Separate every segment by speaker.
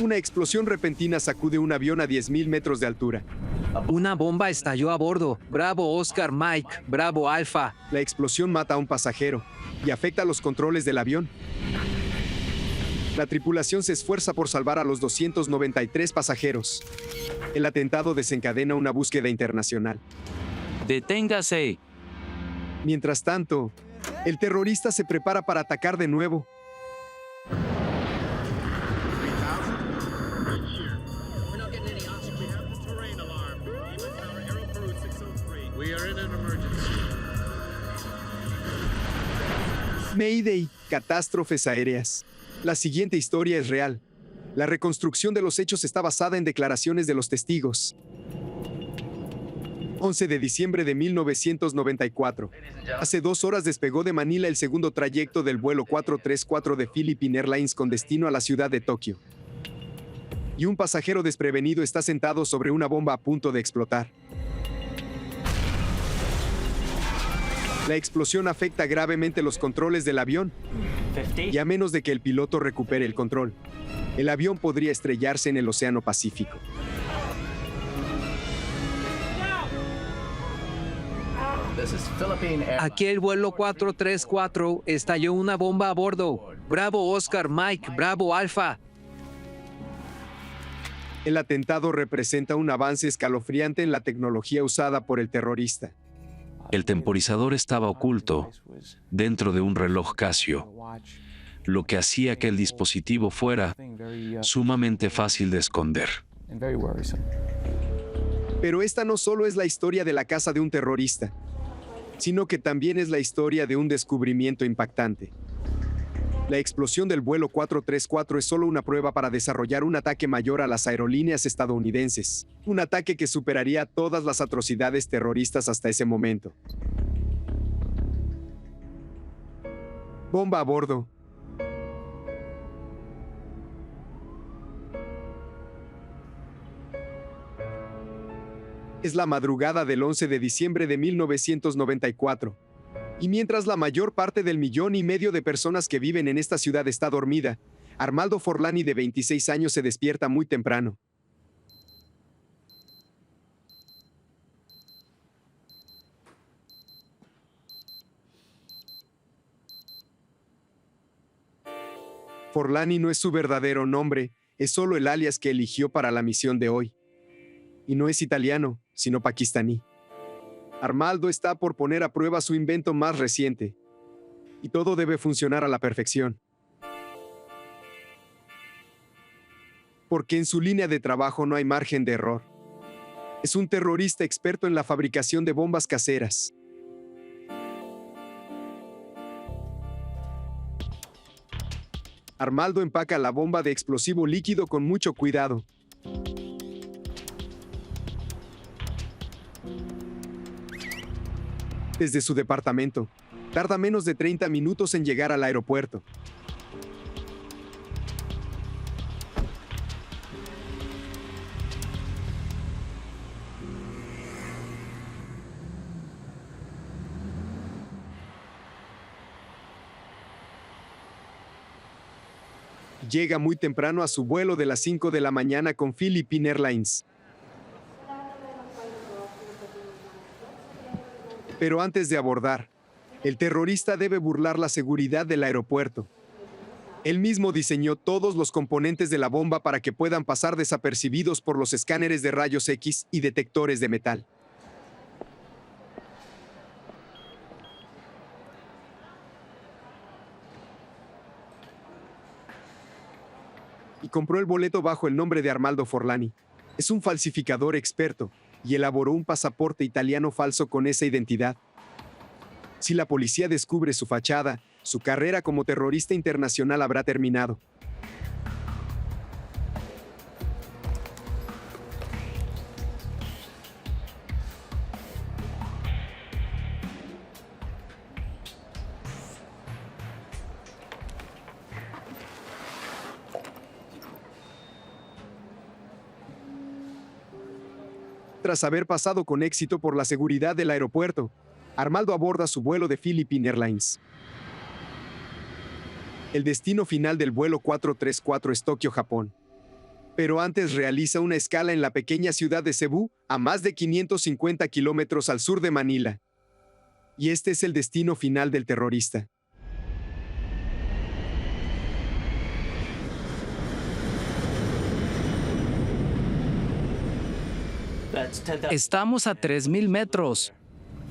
Speaker 1: Una explosión repentina sacude un avión a 10.000 metros de altura.
Speaker 2: Una bomba estalló a bordo. Bravo Oscar Mike, Bravo Alfa.
Speaker 1: La explosión mata a un pasajero y afecta los controles del avión. La tripulación se esfuerza por salvar a los 293 pasajeros. El atentado desencadena una búsqueda internacional.
Speaker 3: Deténgase.
Speaker 1: Mientras tanto, el terrorista se prepara para atacar de nuevo. Mayday, catástrofes aéreas. La siguiente historia es real. La reconstrucción de los hechos está basada en declaraciones de los testigos. 11 de diciembre de 1994. Hace 2 horas despegó de Manila el segundo trayecto del vuelo 434 de Philippine Airlines con destino a la ciudad de Tokio. Y un pasajero desprevenido está sentado sobre una bomba a punto de explotar. La explosión afecta gravemente los controles del avión. Y a menos de que el piloto recupere el control, el avión podría estrellarse en el Océano Pacífico.
Speaker 2: Aquí el vuelo 434 estalló una bomba a bordo. Bravo Oscar Mike, Bravo Alfa.
Speaker 1: El atentado representa un avance escalofriante en la tecnología usada por el terrorista.
Speaker 3: El temporizador estaba oculto dentro de un reloj Casio, lo que hacía que el dispositivo fuera sumamente fácil de esconder.
Speaker 1: Pero esta no solo es la historia de la casa de un terrorista, sino que también es la historia de un descubrimiento impactante. La explosión del vuelo 434 es solo una prueba para desarrollar un ataque mayor a las aerolíneas estadounidenses. Un ataque que superaría todas las atrocidades terroristas hasta ese momento. Bomba a bordo. Es la madrugada del 11 de diciembre de 1994. Y mientras la mayor parte del 1,5 millones de personas que viven en esta ciudad está dormida, Armando Forlani, de 26 años, se despierta muy temprano. Forlani no es su verdadero nombre, es solo el alias que eligió para la misión de hoy. Y no es italiano, sino pakistaní. Armando está por poner a prueba su invento más reciente. Y todo debe funcionar a la perfección. Porque en su línea de trabajo no hay margen de error. Es un terrorista experto en la fabricación de bombas caseras. Armando empaca la bomba de explosivo líquido con mucho cuidado. Desde su departamento, tarda menos de 30 minutos en llegar al aeropuerto. Llega muy temprano a su vuelo de las 5 de la mañana con Philippine Airlines. Pero antes de abordar, el terrorista debe burlar la seguridad del aeropuerto. Él mismo diseñó todos los componentes de la bomba para que puedan pasar desapercibidos por los escáneres de rayos X y detectores de metal. Y compró el boleto bajo el nombre de Armando Forlani. Es un falsificador experto y elaboró un pasaporte italiano falso con esa identidad. Si la policía descubre su fachada, su carrera como terrorista internacional habrá terminado. Tras haber pasado con éxito por la seguridad del aeropuerto, Armando aborda su vuelo de Philippine Airlines. El destino final del vuelo 434 es Tokio, Japón. Pero antes realiza una escala en la pequeña ciudad de Cebú, a más de 550 kilómetros al sur de Manila. Y este es el destino final del terrorista.
Speaker 4: Estamos a 3.000 metros.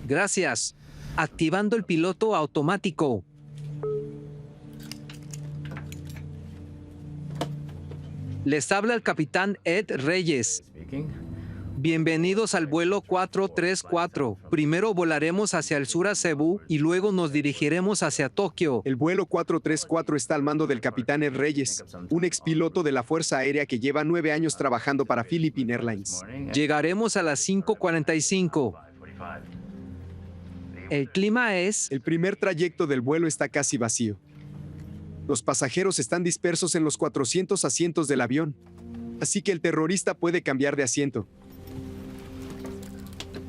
Speaker 2: Gracias. Activando el piloto automático. Les habla el capitán Ed Reyes. Bienvenidos al vuelo 434. Primero volaremos hacia el sur a Cebú y luego nos dirigiremos hacia Tokio.
Speaker 1: El vuelo 434 está al mando del capitán Ed Reyes, un expiloto de la Fuerza Aérea que lleva 9 años trabajando para Philippine Airlines.
Speaker 2: Llegaremos a las 5:45. El clima es...
Speaker 1: El primer trayecto del vuelo está casi vacío. Los pasajeros están dispersos en los 400 asientos del avión, así que el terrorista puede cambiar de asiento.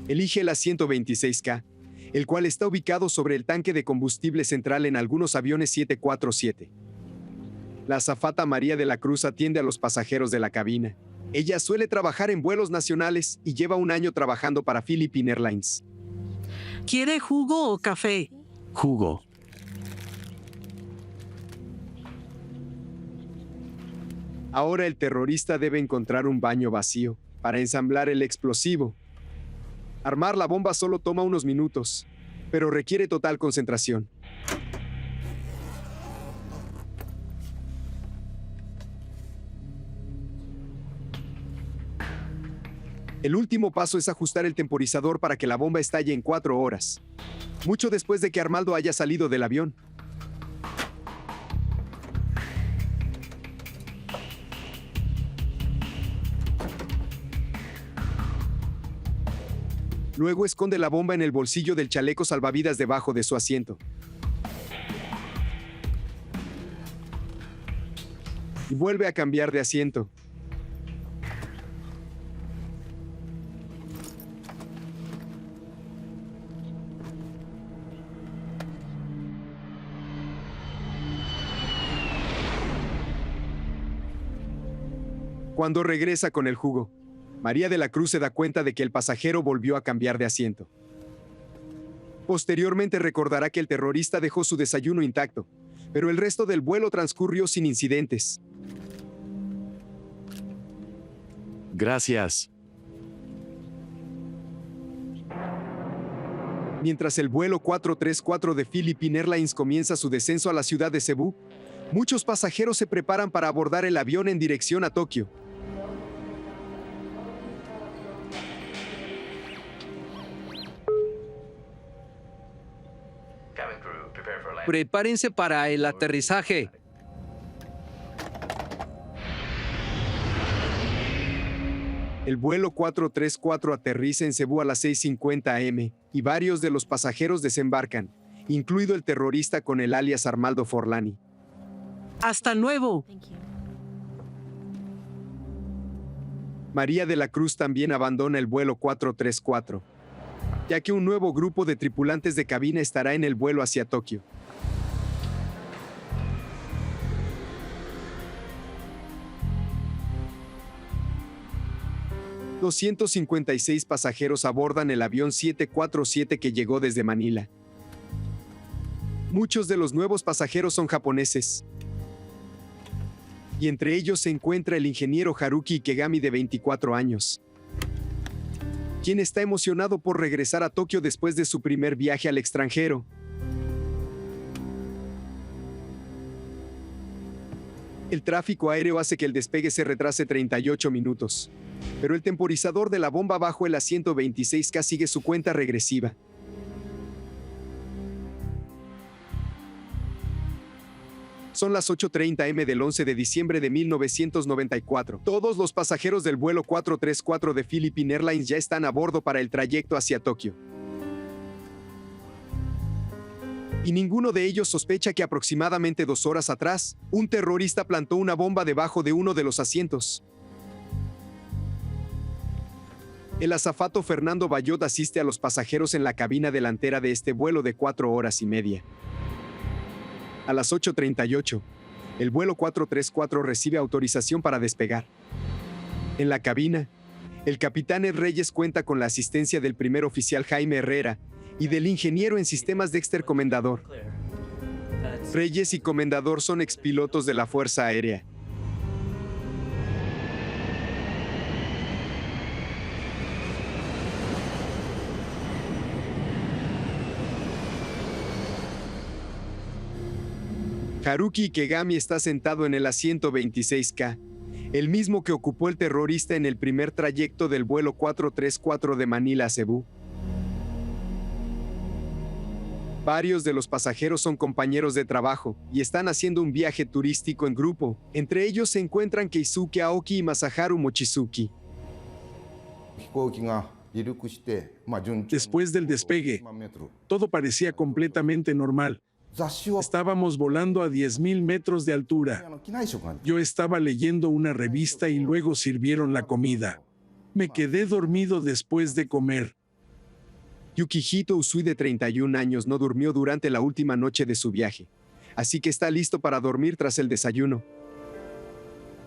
Speaker 1: Elige el asiento 26K, el cual está ubicado sobre el tanque de combustible central en algunos aviones 747. La azafata María de la Cruz atiende a los pasajeros de la cabina. Ella suele trabajar en vuelos nacionales y lleva 1 año trabajando para Philippine Airlines.
Speaker 4: ¿Quiere jugo o café?
Speaker 3: Jugo.
Speaker 1: Ahora el terrorista debe encontrar un baño vacío para ensamblar el explosivo. Armar la bomba solo toma unos minutos, pero requiere total concentración. El último paso es ajustar el temporizador para que la bomba estalle en 4 horas, mucho después de que Armaldo haya salido del avión. Luego esconde la bomba en el bolsillo del chaleco salvavidas debajo de su asiento. Y vuelve a cambiar de asiento. Cuando regresa con el jugo, María de la Cruz se da cuenta de que el pasajero volvió a cambiar de asiento. Posteriormente recordará que el terrorista dejó su desayuno intacto, pero el resto del vuelo transcurrió sin incidentes.
Speaker 3: Gracias.
Speaker 1: Mientras el vuelo 434 de Philippine Airlines comienza su descenso a la ciudad de Cebú, muchos pasajeros se preparan para abordar el avión en dirección a Tokio.
Speaker 2: Prepárense para el aterrizaje.
Speaker 1: El vuelo 434 aterriza en Cebú a las 6:50 am y varios de los pasajeros desembarcan, incluido el terrorista con el alias Armaldo Forlani.
Speaker 4: ¡Hasta luego!
Speaker 1: María de la Cruz también abandona el vuelo 434, ya que un nuevo grupo de tripulantes de cabina estará en el vuelo hacia Tokio. ...256 pasajeros abordan el avión 747 que llegó desde Manila. Muchos de los nuevos pasajeros son japoneses. Y entre ellos se encuentra el ingeniero Haruki Ikegami de 24 años. Quien está emocionado por regresar a Tokio después de su primer viaje al extranjero. El tráfico aéreo hace que el despegue se retrase 38 minutos. Pero el temporizador de la bomba bajo el asiento 26K sigue su cuenta regresiva. Son las 8:30 am del 11 de diciembre de 1994. Todos los pasajeros del vuelo 434 de Philippine Airlines ya están a bordo para el trayecto hacia Tokio. Y ninguno de ellos sospecha que aproximadamente 2 horas atrás, un terrorista plantó una bomba debajo de uno de los asientos. El azafato Fernando Bayot asiste a los pasajeros en la cabina delantera de este vuelo de 4 horas y media. A las 8:38, el vuelo 434 recibe autorización para despegar. En la cabina, el capitán Ed Reyes cuenta con la asistencia del primer oficial Jaime Herrera y del ingeniero en sistemas Dexter Comendador. Reyes y Comendador son expilotos de la Fuerza Aérea. Haruki Ikegami está sentado en el asiento 26K, el mismo que ocupó el terrorista en el primer trayecto del vuelo 434 de Manila a Cebú. Varios de los pasajeros son compañeros de trabajo y están haciendo un viaje turístico en grupo. Entre ellos se encuentran Keisuke Aoki y Masaharu Mochizuki.
Speaker 5: Después del despegue, todo parecía completamente normal. Estábamos volando a 10.000 metros de altura. Yo estaba leyendo una revista y luego sirvieron la comida. Me quedé dormido después de comer.
Speaker 1: Yukihito Usui, de 31 años, no durmió durante la última noche de su viaje, así que está listo para dormir tras el desayuno.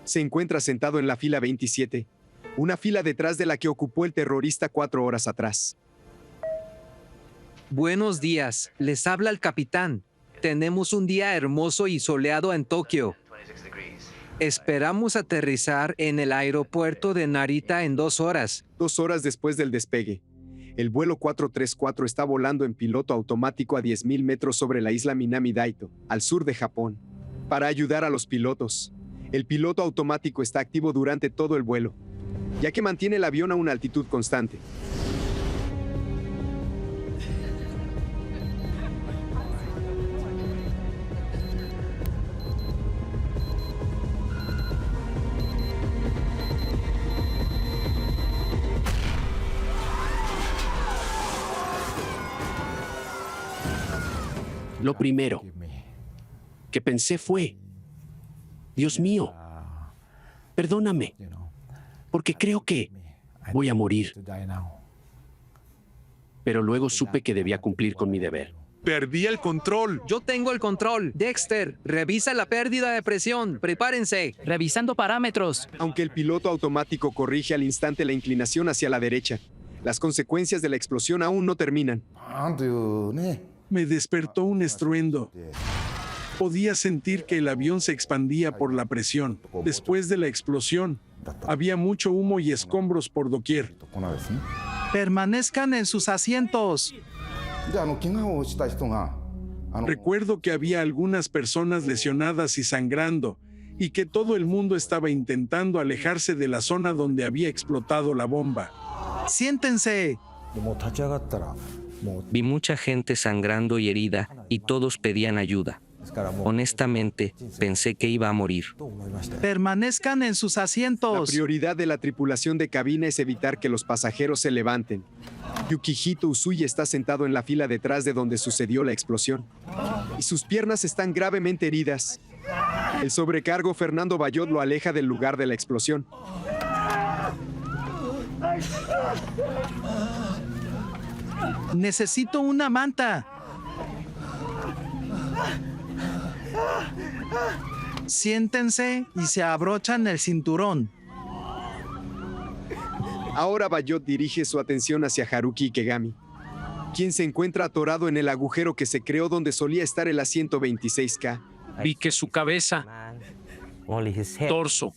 Speaker 1: Se encuentra sentado en la fila 27, una fila detrás de la que ocupó el terrorista 4 horas atrás.
Speaker 2: Buenos días, les habla el capitán. Tenemos un día hermoso y soleado en Tokio. Esperamos aterrizar en el aeropuerto de Narita en 2 horas.
Speaker 1: 2 horas después del despegue, el vuelo 434 está volando en piloto automático a 10.000 metros sobre la isla Minami Daito, al sur de Japón. Para ayudar a los pilotos, el piloto automático está activo durante todo el vuelo, ya que mantiene el avión a una altitud constante.
Speaker 6: Lo primero que pensé fue, Dios mío, perdóname, porque creo que voy a morir. Pero luego supe que debía cumplir con mi deber.
Speaker 5: Perdí el control.
Speaker 2: Yo tengo el control. Dexter, revisa la pérdida de presión. Prepárense.
Speaker 4: Revisando parámetros.
Speaker 1: Aunque el piloto automático corrige al instante la inclinación hacia la derecha, las consecuencias de la explosión aún no terminan.
Speaker 5: Me despertó un estruendo. Podía sentir que el avión se expandía por la presión. Después de la explosión, había mucho humo y escombros por doquier.
Speaker 7: Permanezcan en sus asientos.
Speaker 5: Recuerdo que había algunas personas lesionadas y sangrando, y que todo el mundo estaba intentando alejarse de la zona donde había explotado la bomba.
Speaker 7: Siéntense.
Speaker 8: Vi mucha gente sangrando y herida y todos pedían ayuda. Honestamente, pensé que iba a morir.
Speaker 7: Permanezcan en sus
Speaker 1: La
Speaker 7: asientos.
Speaker 1: prioridad de la tripulación de cabina es evitar que los pasajeros se levanten. Yukihito Usui está sentado en la fila detrás de donde sucedió la explosión, y sus piernas están gravemente heridas. El sobrecargo Fernando Bayot lo aleja del lugar de la explosión.
Speaker 7: Necesito una manta. Siéntense y se abrochan el cinturón.
Speaker 1: Ahora Bayot dirige su atención hacia Haruki Ikegami, quien se encuentra atorado en el agujero que se creó donde solía estar el asiento 26K.
Speaker 9: Vi que su cabeza, torso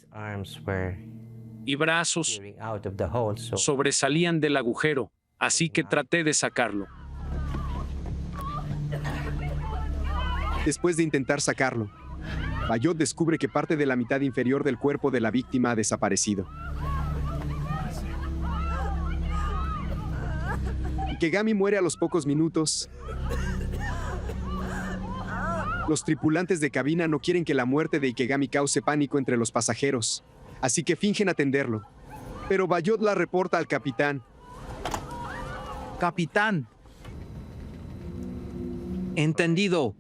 Speaker 9: y brazos sobresalían del agujero, así que traté de sacarlo.
Speaker 1: Después de intentar sacarlo, Bayot descubre que parte de la mitad inferior del cuerpo de la víctima ha desaparecido. Ikegami muere a los pocos minutos. Los tripulantes de cabina no quieren que la muerte de Ikegami cause pánico entre los pasajeros, así que fingen atenderlo. Pero Bayot la reporta al capitán.
Speaker 7: Capitán,
Speaker 2: Entendido.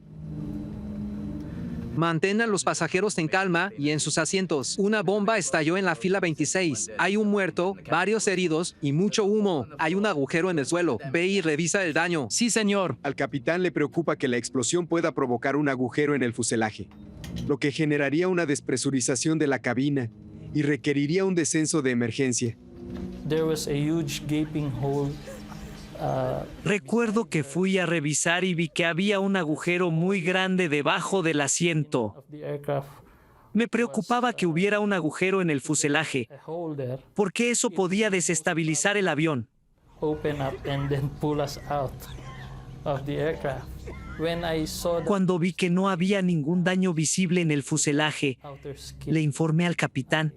Speaker 2: Mantén a los pasajeros en calma y en sus asientos. Una bomba estalló en la fila 26. Hay un muerto, varios heridos y mucho humo. Hay un agujero en el suelo. Ve y revisa el daño.
Speaker 4: Sí, señor.
Speaker 1: Al capitán le preocupa que la explosión pueda provocar un agujero en el fuselaje, lo que generaría una despresurización de la cabina y requeriría un descenso de emergencia.
Speaker 4: Recuerdo que fui a revisar y vi que había un agujero muy grande debajo del asiento. Me preocupaba que hubiera un agujero en el fuselaje, porque eso podía desestabilizar el avión. Cuando vi que no había ningún daño visible en el fuselaje, le informé al capitán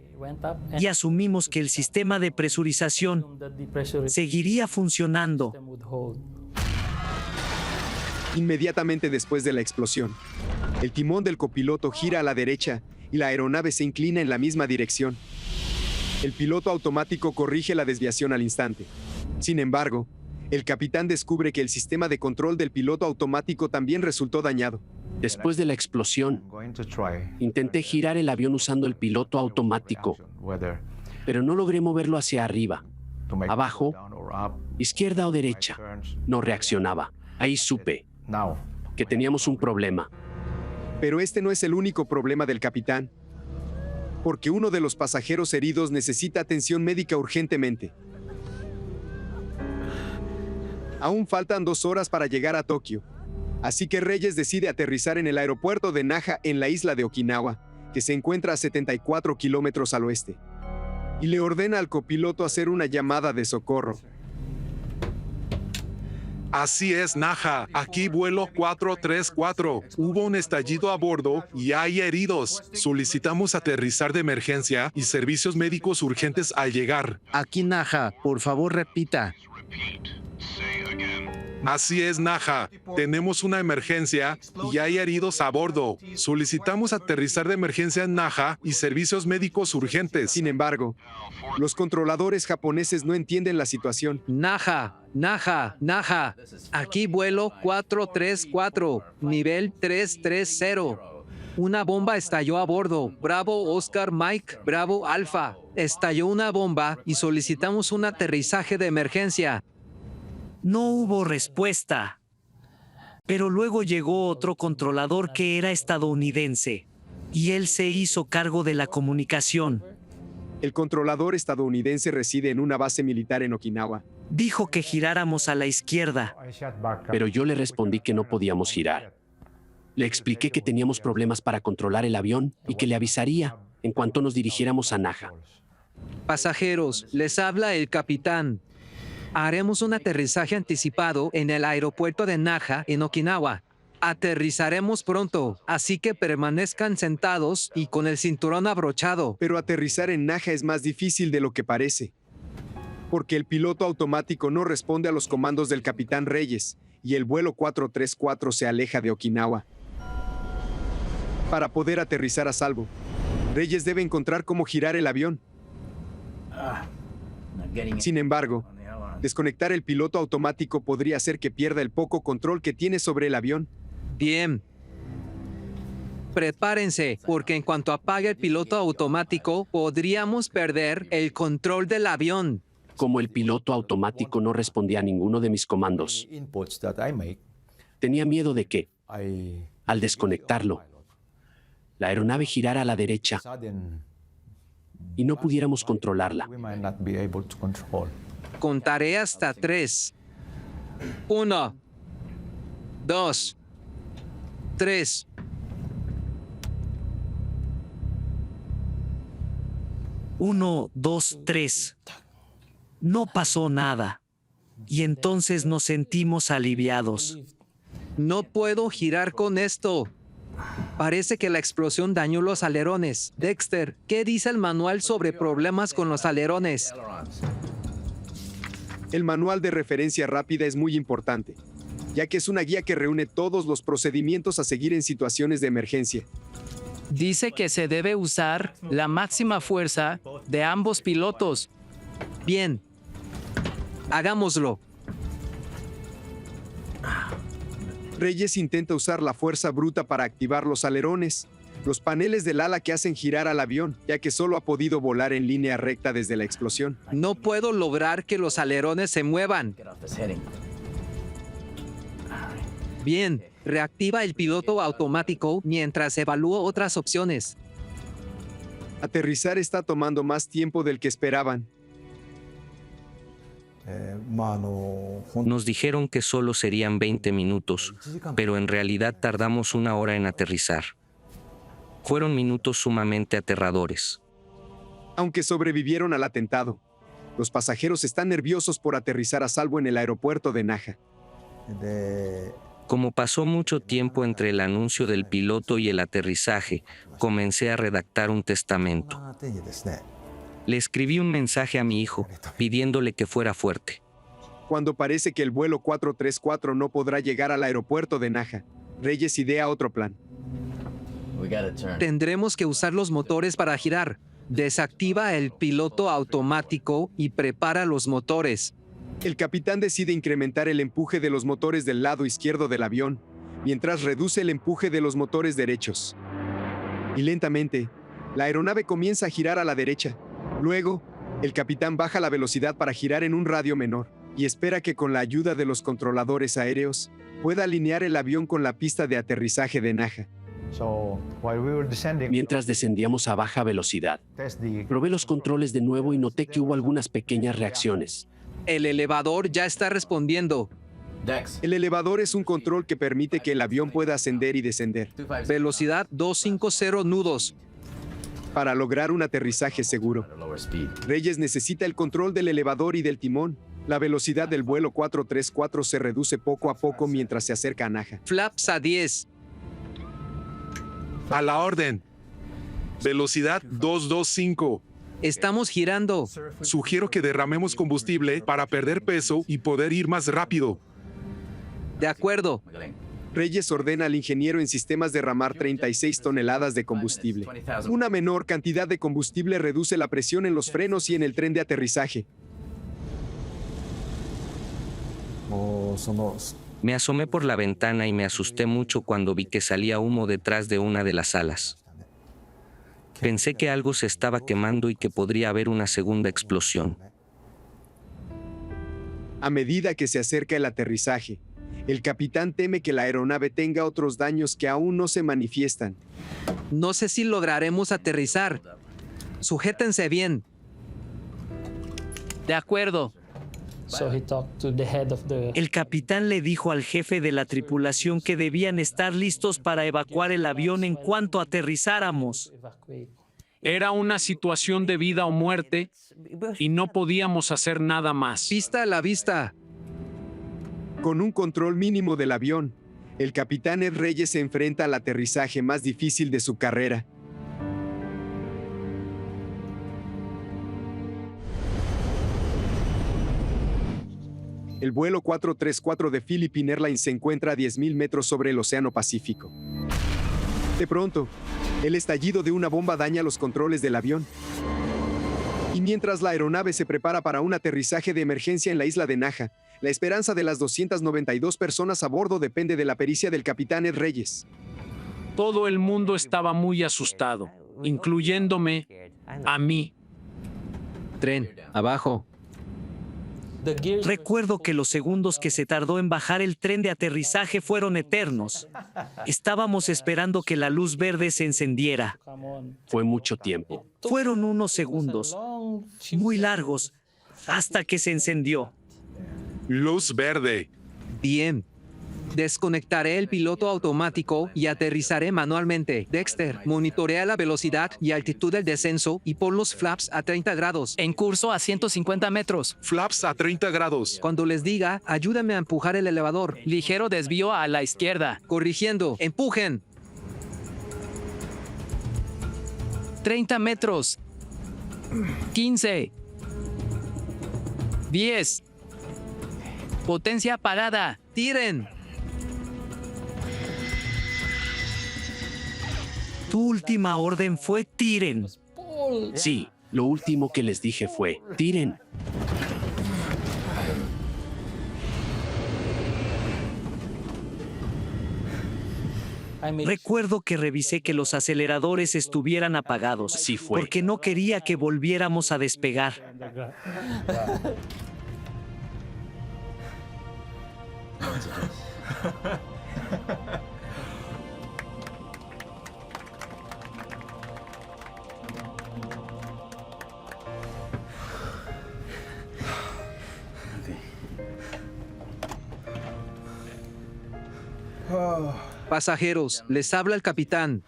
Speaker 4: y asumimos que el sistema de presurización seguiría funcionando.
Speaker 1: Inmediatamente después de la explosión, el timón del copiloto gira a la derecha y la aeronave se inclina en la misma dirección. El piloto automático corrige la desviación al instante. Sin embargo, el capitán descubre que el sistema de control del piloto automático también resultó dañado.
Speaker 6: Después de la explosión, intenté girar el avión usando el piloto automático, pero no logré moverlo hacia arriba, abajo, izquierda o derecha. No reaccionaba. Ahí supe que teníamos un problema.
Speaker 1: Pero este no es el único problema del capitán, porque uno de los pasajeros heridos necesita atención médica urgentemente. Aún faltan 2 horas para llegar a Tokio, así que Reyes decide aterrizar en el aeropuerto de Naha en la isla de Okinawa, que se encuentra a 74 kilómetros al oeste, y le ordena al copiloto hacer una llamada de socorro.
Speaker 5: Así es, Naha. Aquí vuelo 434. Hubo un estallido a bordo y hay heridos. Solicitamos aterrizar de emergencia y servicios médicos urgentes al llegar.
Speaker 7: Aquí Naha, por favor repita.
Speaker 5: Así es, Naha. Tenemos una emergencia y hay heridos a bordo. Solicitamos aterrizar de emergencia en Naha y servicios médicos urgentes.
Speaker 1: Sin embargo, los controladores japoneses no entienden la situación.
Speaker 2: Naha, aquí vuelo 434, nivel 330. Una bomba estalló a bordo. Bravo Oscar Mike, Bravo Alpha. Estalló una bomba y solicitamos un aterrizaje de emergencia.
Speaker 4: No hubo respuesta. Pero luego llegó otro controlador que era estadounidense, y él se hizo cargo de la comunicación.
Speaker 1: El controlador estadounidense reside en una base militar en Okinawa.
Speaker 4: Dijo que giráramos a la izquierda.
Speaker 6: Pero yo le respondí que no podíamos girar. Le expliqué que teníamos problemas para controlar el avión y que le avisaría en cuanto nos dirigiéramos a Naha.
Speaker 2: Pasajeros, les habla el capitán. Haremos un aterrizaje anticipado en el aeropuerto de Naha, en Okinawa. Aterrizaremos pronto, así que permanezcan sentados y con el cinturón abrochado.
Speaker 1: Pero aterrizar en Naha es más difícil de lo que parece, porque el piloto automático no responde a los comandos del capitán Reyes y el vuelo 434 se aleja de Okinawa. Para poder aterrizar a salvo, Reyes debe encontrar cómo girar el avión. Sin embargo, desconectar el piloto automático podría hacer que pierda el poco control que tiene sobre el avión.
Speaker 2: Bien. Prepárense, porque en cuanto apague el piloto automático, podríamos perder el control del avión.
Speaker 6: Como el piloto automático no respondía a ninguno de mis comandos, tenía miedo de que, al desconectarlo, la aeronave girara a la derecha y no pudiéramos controlarla.
Speaker 2: Contaré hasta 3. 1, 2, 3.
Speaker 4: Uno, dos, tres. No pasó nada. Y entonces nos sentimos aliviados.
Speaker 2: No puedo girar con esto. Parece que la explosión dañó los alerones. Dexter, ¿qué dice el manual sobre problemas con los alerones?
Speaker 1: El manual de referencia rápida es muy importante, ya que es una guía que reúne todos los procedimientos a seguir en situaciones de emergencia.
Speaker 4: Dice que se debe usar la máxima fuerza de ambos pilotos.
Speaker 2: Bien. Hagámoslo.
Speaker 1: Reyes intenta usar la fuerza bruta para activar los alerones, los paneles del ala que hacen girar al avión, ya que solo ha podido volar en línea recta desde la explosión.
Speaker 2: No puedo lograr que los alerones se muevan. Bien, reactiva el piloto automático mientras evalúo otras opciones.
Speaker 1: Aterrizar está tomando más tiempo del que esperaban.
Speaker 8: Nos dijeron que solo serían 20 minutos, pero en realidad tardamos 1 hora en aterrizar. Fueron minutos sumamente aterradores.
Speaker 1: Aunque sobrevivieron al atentado, los pasajeros están nerviosos por aterrizar a salvo en el aeropuerto de Naha.
Speaker 8: Como pasó mucho tiempo entre el anuncio del piloto y el aterrizaje, comencé a redactar un testamento. Le escribí un mensaje a mi hijo, pidiéndole que fuera fuerte.
Speaker 1: Cuando parece que el vuelo 434 no podrá llegar al aeropuerto de Naha, Reyes idea otro plan.
Speaker 2: Tendremos que usar los motores para girar. Desactiva el piloto automático y prepara los motores.
Speaker 1: El capitán decide incrementar el empuje de los motores del lado izquierdo del avión, mientras reduce el empuje de los motores derechos. Y lentamente, la aeronave comienza a girar a la derecha. Luego, el capitán baja la velocidad para girar en un radio menor y espera que con la ayuda de los controladores aéreos pueda alinear el avión con la pista de aterrizaje de Naha.
Speaker 6: Mientras descendíamos a baja velocidad, probé los controles de nuevo y noté que hubo algunas pequeñas reacciones.
Speaker 2: El elevador ya está respondiendo.
Speaker 1: El elevador es un control que permite que el avión pueda ascender y descender.
Speaker 2: Velocidad 250 nudos.
Speaker 1: Para lograr un aterrizaje seguro, Reyes necesita el control del elevador y del timón. La velocidad del vuelo 434 se reduce poco a poco mientras se acerca a Naha.
Speaker 2: Flaps a 10.
Speaker 5: A la orden. Velocidad 225.
Speaker 2: Estamos girando.
Speaker 5: Sugiero que derramemos combustible para perder peso y poder ir más rápido.
Speaker 2: De acuerdo.
Speaker 1: Reyes ordena al ingeniero en sistemas derramar 36 toneladas de combustible. Una menor cantidad de combustible reduce la presión en los frenos y en el tren de aterrizaje.
Speaker 8: Me asomé por la ventana y me asusté mucho cuando vi que salía humo detrás de una de las alas. Pensé que algo se estaba quemando y que podría haber una segunda explosión.
Speaker 1: A medida que se acerca el aterrizaje, el capitán teme que la aeronave tenga otros daños que aún no se manifiestan.
Speaker 2: No sé si lograremos aterrizar. Sujétense bien.
Speaker 4: De acuerdo. El capitán le dijo al jefe de la tripulación que debían estar listos para evacuar el avión en cuanto aterrizáramos.
Speaker 9: Era una situación de vida o muerte y no podíamos hacer nada más.
Speaker 2: Pista a la vista.
Speaker 1: Con un control mínimo del avión, el capitán Ed Reyes se enfrenta al aterrizaje más difícil de su carrera. El vuelo 434 de Philippine Airlines se encuentra a 10.000 metros sobre el Océano Pacífico. De pronto, el estallido de una bomba daña los controles del avión. Y mientras la aeronave se prepara para un aterrizaje de emergencia en la isla de Naha, la esperanza de las 292 personas a bordo depende de la pericia del capitán Ed Reyes.
Speaker 9: Todo el mundo estaba muy asustado, incluyéndome a mí.
Speaker 2: Tren, abajo.
Speaker 4: Recuerdo que los segundos que se tardó en bajar el tren de aterrizaje fueron eternos. Estábamos esperando que la luz verde se encendiera.
Speaker 6: Fue mucho tiempo.
Speaker 4: Fueron unos segundos, muy largos, hasta que se encendió.
Speaker 5: Luz verde.
Speaker 2: Bien. Desconectaré el piloto automático y aterrizaré manualmente. Dexter, monitorea la velocidad y altitud del descenso y pon los flaps a 30 grados.
Speaker 10: En curso a 150 metros.
Speaker 5: Flaps a 30 grados.
Speaker 2: Cuando les diga, ayúdame a empujar el elevador.
Speaker 10: Ligero desvío a la izquierda.
Speaker 2: Corrigiendo. ¡Empujen!
Speaker 10: 30 metros. 15. 10. Potencia parada.
Speaker 2: ¡Tiren!
Speaker 4: Tu última orden fue tiren.
Speaker 6: Sí, lo último que les dije fue, tiren.
Speaker 4: Recuerdo que revisé que los aceleradores estuvieran apagados.
Speaker 6: Sí fue.
Speaker 4: Porque no quería que volviéramos a despegar.
Speaker 2: Pasajeros, les habla el capitán.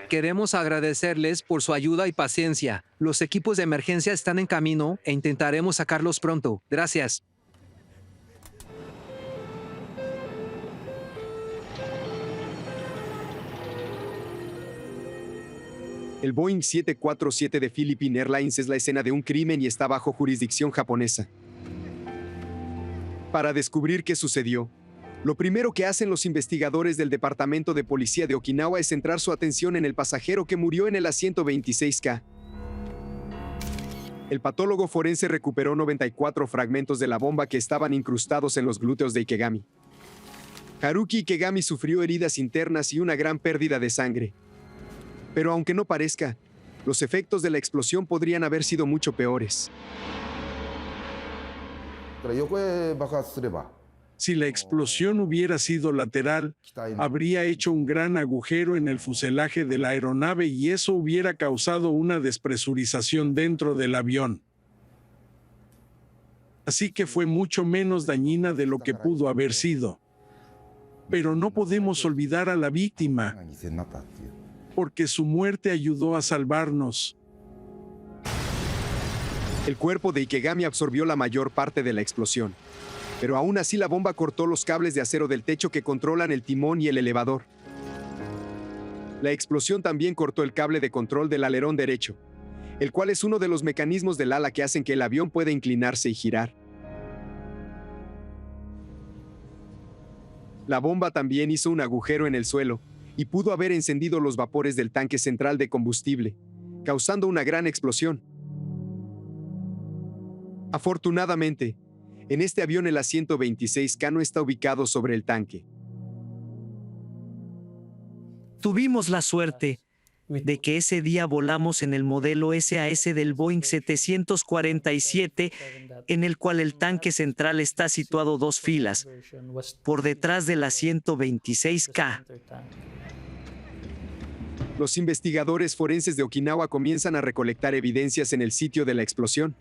Speaker 2: Queremos agradecerles por su ayuda y paciencia. Los equipos de emergencia están en camino e intentaremos sacarlos pronto. Gracias.
Speaker 1: El Boeing 747 de Philippine Airlines es la escena de un crimen y está bajo jurisdicción japonesa. Para descubrir qué sucedió, lo primero que hacen los investigadores del Departamento de Policía de Okinawa es centrar su atención en el pasajero que murió en el asiento 26K. El patólogo forense recuperó 94 fragmentos de la bomba que estaban incrustados en los glúteos de Ikegami. Haruki Ikegami sufrió heridas internas y una gran pérdida de sangre. Pero aunque no parezca, los efectos de la explosión podrían haber sido mucho peores.
Speaker 5: Si la explosión hubiera sido lateral, habría hecho un gran agujero en el fuselaje de la aeronave y eso hubiera causado una despresurización dentro del avión. Así que fue mucho menos dañina de lo que pudo haber sido. Pero no podemos olvidar a la víctima, porque su muerte ayudó a salvarnos.
Speaker 1: El cuerpo de Ikegami absorbió la mayor parte de la explosión, pero aún así la bomba cortó los cables de acero del techo que controlan el timón y el elevador. La explosión también cortó el cable de control del alerón derecho, el cual es uno de los mecanismos del ala que hacen que el avión pueda inclinarse y girar. La bomba también hizo un agujero en el suelo y pudo haber encendido los vapores del tanque central de combustible, causando una gran explosión. Afortunadamente, en este avión el asiento 26K no está ubicado sobre el tanque.
Speaker 4: Tuvimos la suerte de que ese día volamos en el modelo SAS del Boeing 747, en el cual el tanque central está situado 2 filas, por detrás del asiento 26K.
Speaker 1: Los investigadores forenses de Okinawa comienzan a recolectar evidencias en el sitio de la explosión.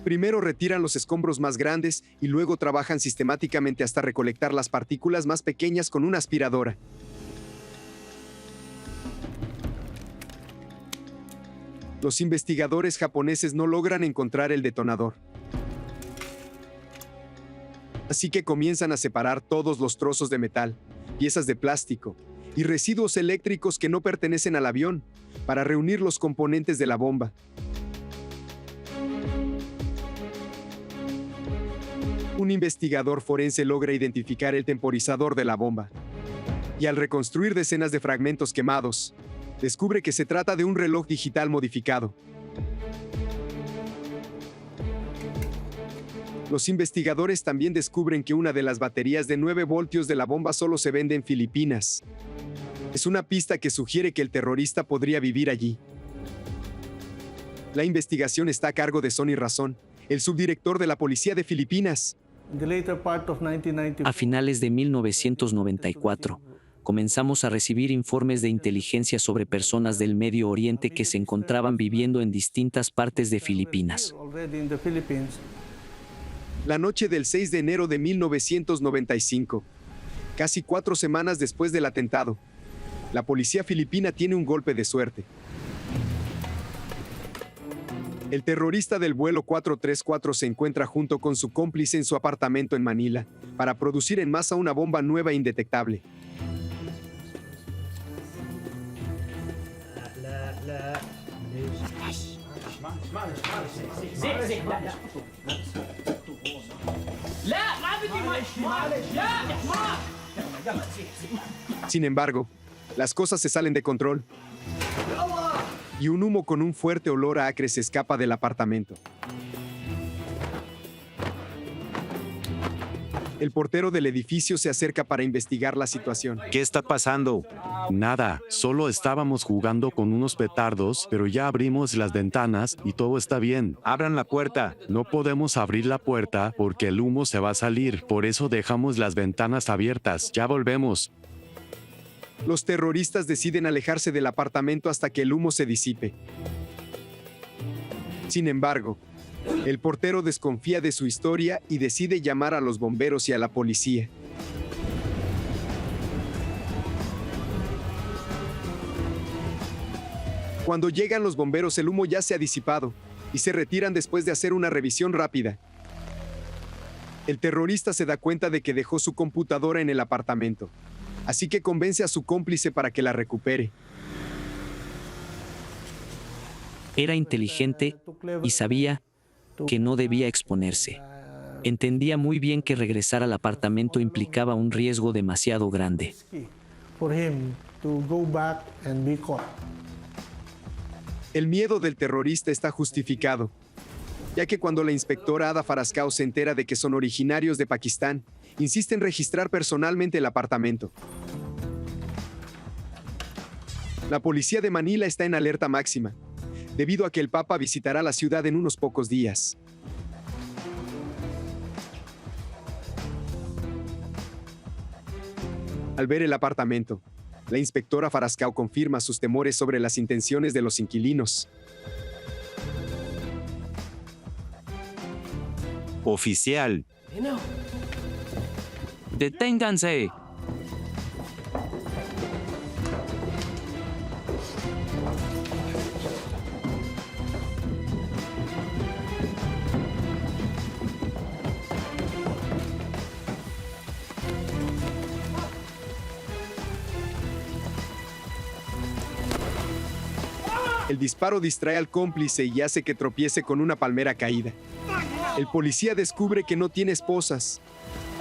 Speaker 1: Primero retiran los escombros más grandes y luego trabajan sistemáticamente hasta recolectar las partículas más pequeñas con una aspiradora. Los investigadores japoneses no logran encontrar el detonador. Así que comienzan a separar todos los trozos de metal, piezas de plástico y residuos eléctricos que no pertenecen al avión para reunir los componentes de la bomba. Un investigador forense logra identificar el temporizador de la bomba y al reconstruir decenas de fragmentos quemados, descubre que se trata de un reloj digital modificado. Los investigadores también descubren que una de las baterías de 9 voltios de la bomba solo se vende en Filipinas. Es una pista que sugiere que el terrorista podría vivir allí. La investigación está a cargo de Sonny Razón, el subdirector de la Policía de Filipinas.
Speaker 6: A finales de 1994, comenzamos a recibir informes de inteligencia sobre personas del Medio Oriente que se encontraban viviendo en distintas partes de Filipinas.
Speaker 1: La noche del 6 de enero de 1995, casi 4 semanas después del atentado, la policía filipina tiene un golpe de suerte. El terrorista del vuelo 434 se encuentra junto con su cómplice en su apartamento en Manila para producir en masa una bomba nueva e indetectable. Sin embargo, las cosas se salen de control y un humo con un fuerte olor a acre se escapa del apartamento. El portero del edificio se acerca para investigar la situación.
Speaker 11: ¿Qué está pasando? Nada, solo estábamos jugando con unos petardos, pero ya abrimos las ventanas y todo está bien. Abran la puerta. No podemos abrir la puerta porque el humo se va a salir, por eso dejamos las ventanas abiertas. Ya volvemos.
Speaker 1: Los terroristas deciden alejarse del apartamento hasta que el humo se disipe. Sin embargo, El portero desconfía de su historia y decide llamar a los bomberos y a la policía. Cuando llegan los bomberos, el humo ya se ha disipado y se retiran después de hacer una revisión rápida. El terrorista se da cuenta de que dejó su computadora en el apartamento, así que convence a su cómplice para que la recupere.
Speaker 4: Era inteligente y sabía que no debía exponerse. Entendía muy bien que regresar al apartamento implicaba un riesgo demasiado grande.
Speaker 1: El miedo del terrorista está justificado, ya que cuando la inspectora Ada Farascao se entera de que son originarios de Pakistán, insiste en registrar personalmente el apartamento. La policía de Manila está en alerta máxima, debido a que el Papa visitará la ciudad en unos pocos días. Al ver el apartamento, la inspectora Farascao confirma sus temores sobre las intenciones de los inquilinos.
Speaker 11: Oficial,
Speaker 10: ¡Deténganse!
Speaker 1: El disparo distrae al cómplice y hace que tropiece con una palmera caída. El policía descubre que no tiene esposas,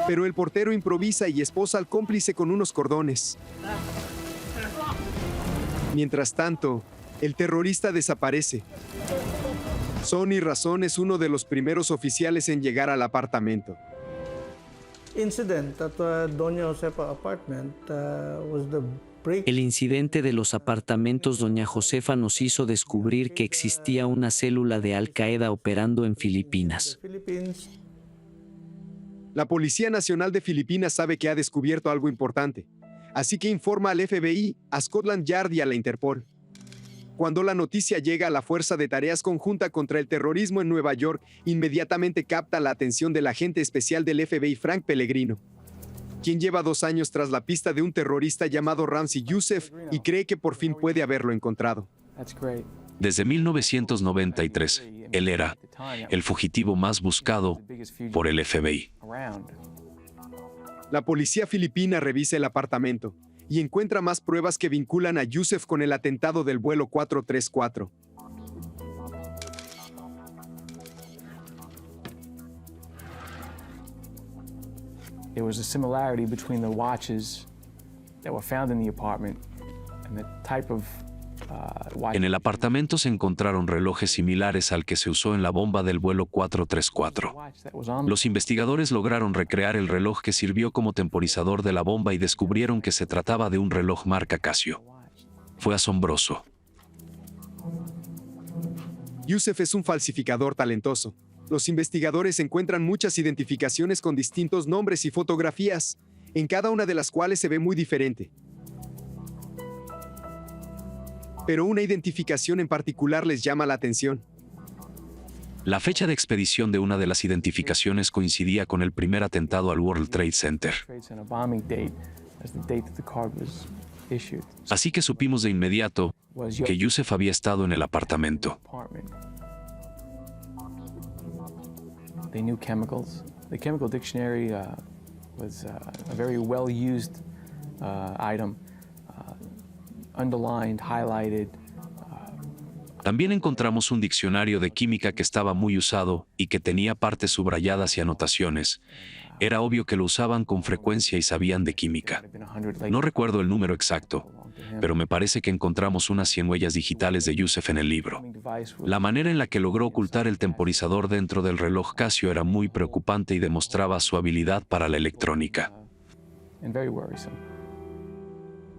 Speaker 1: pero el portero improvisa y esposa al cómplice con unos cordones. Mientras tanto, el terrorista desaparece. Sonny Razón es uno de los primeros oficiales en llegar al apartamento.
Speaker 4: El incidente de los apartamentos Doña Josefa nos hizo descubrir que existía una célula de Al-Qaeda operando en Filipinas.
Speaker 1: La Policía Nacional de Filipinas sabe que ha descubierto algo importante, así que informa al FBI, a Scotland Yard y a la Interpol. Cuando la noticia llega a la Fuerza de Tareas Conjunta contra el Terrorismo en Nueva York, inmediatamente capta la atención del agente especial del FBI Frank Pellegrino, quien lleva 2 años tras la pista de un terrorista llamado Ramzi Youssef y cree que por fin puede haberlo encontrado.
Speaker 3: Desde 1993, él era el fugitivo más buscado por el FBI.
Speaker 1: La policía filipina revisa el apartamento y encuentra más pruebas que vinculan a Youssef con el atentado del vuelo 434.
Speaker 12: There was a similarity between the watches that were found in the apartment and the type of watch.
Speaker 3: En el apartamento se encontraron relojes similares al que se usó en la bomba del vuelo 434. Los investigadores lograron recrear el reloj que sirvió como temporizador de la bomba y descubrieron que se trataba de un reloj marca Casio. Fue asombroso.
Speaker 1: Youssef es un falsificador talentoso. Los investigadores encuentran muchas identificaciones con distintos nombres y fotografías, en cada una de las cuales se ve muy diferente. Pero una identificación en particular les llama la atención.
Speaker 3: La fecha de expedición de una de las identificaciones coincidía con el primer atentado al World Trade Center. Así que supimos de inmediato que Youssef había estado en el apartamento.
Speaker 12: They knew chemicals. The chemical dictionary was a very well-used item, underlined, highlighted.
Speaker 3: También encontramos un diccionario de química que estaba muy usado y que tenía partes subrayadas y anotaciones. Era obvio que lo usaban con frecuencia y sabían de química. No recuerdo el número exacto, pero me parece que encontramos unas 100 huellas digitales de Youssef en el libro. La manera en la que logró ocultar el temporizador dentro del reloj Casio era muy preocupante y demostraba su habilidad para la electrónica.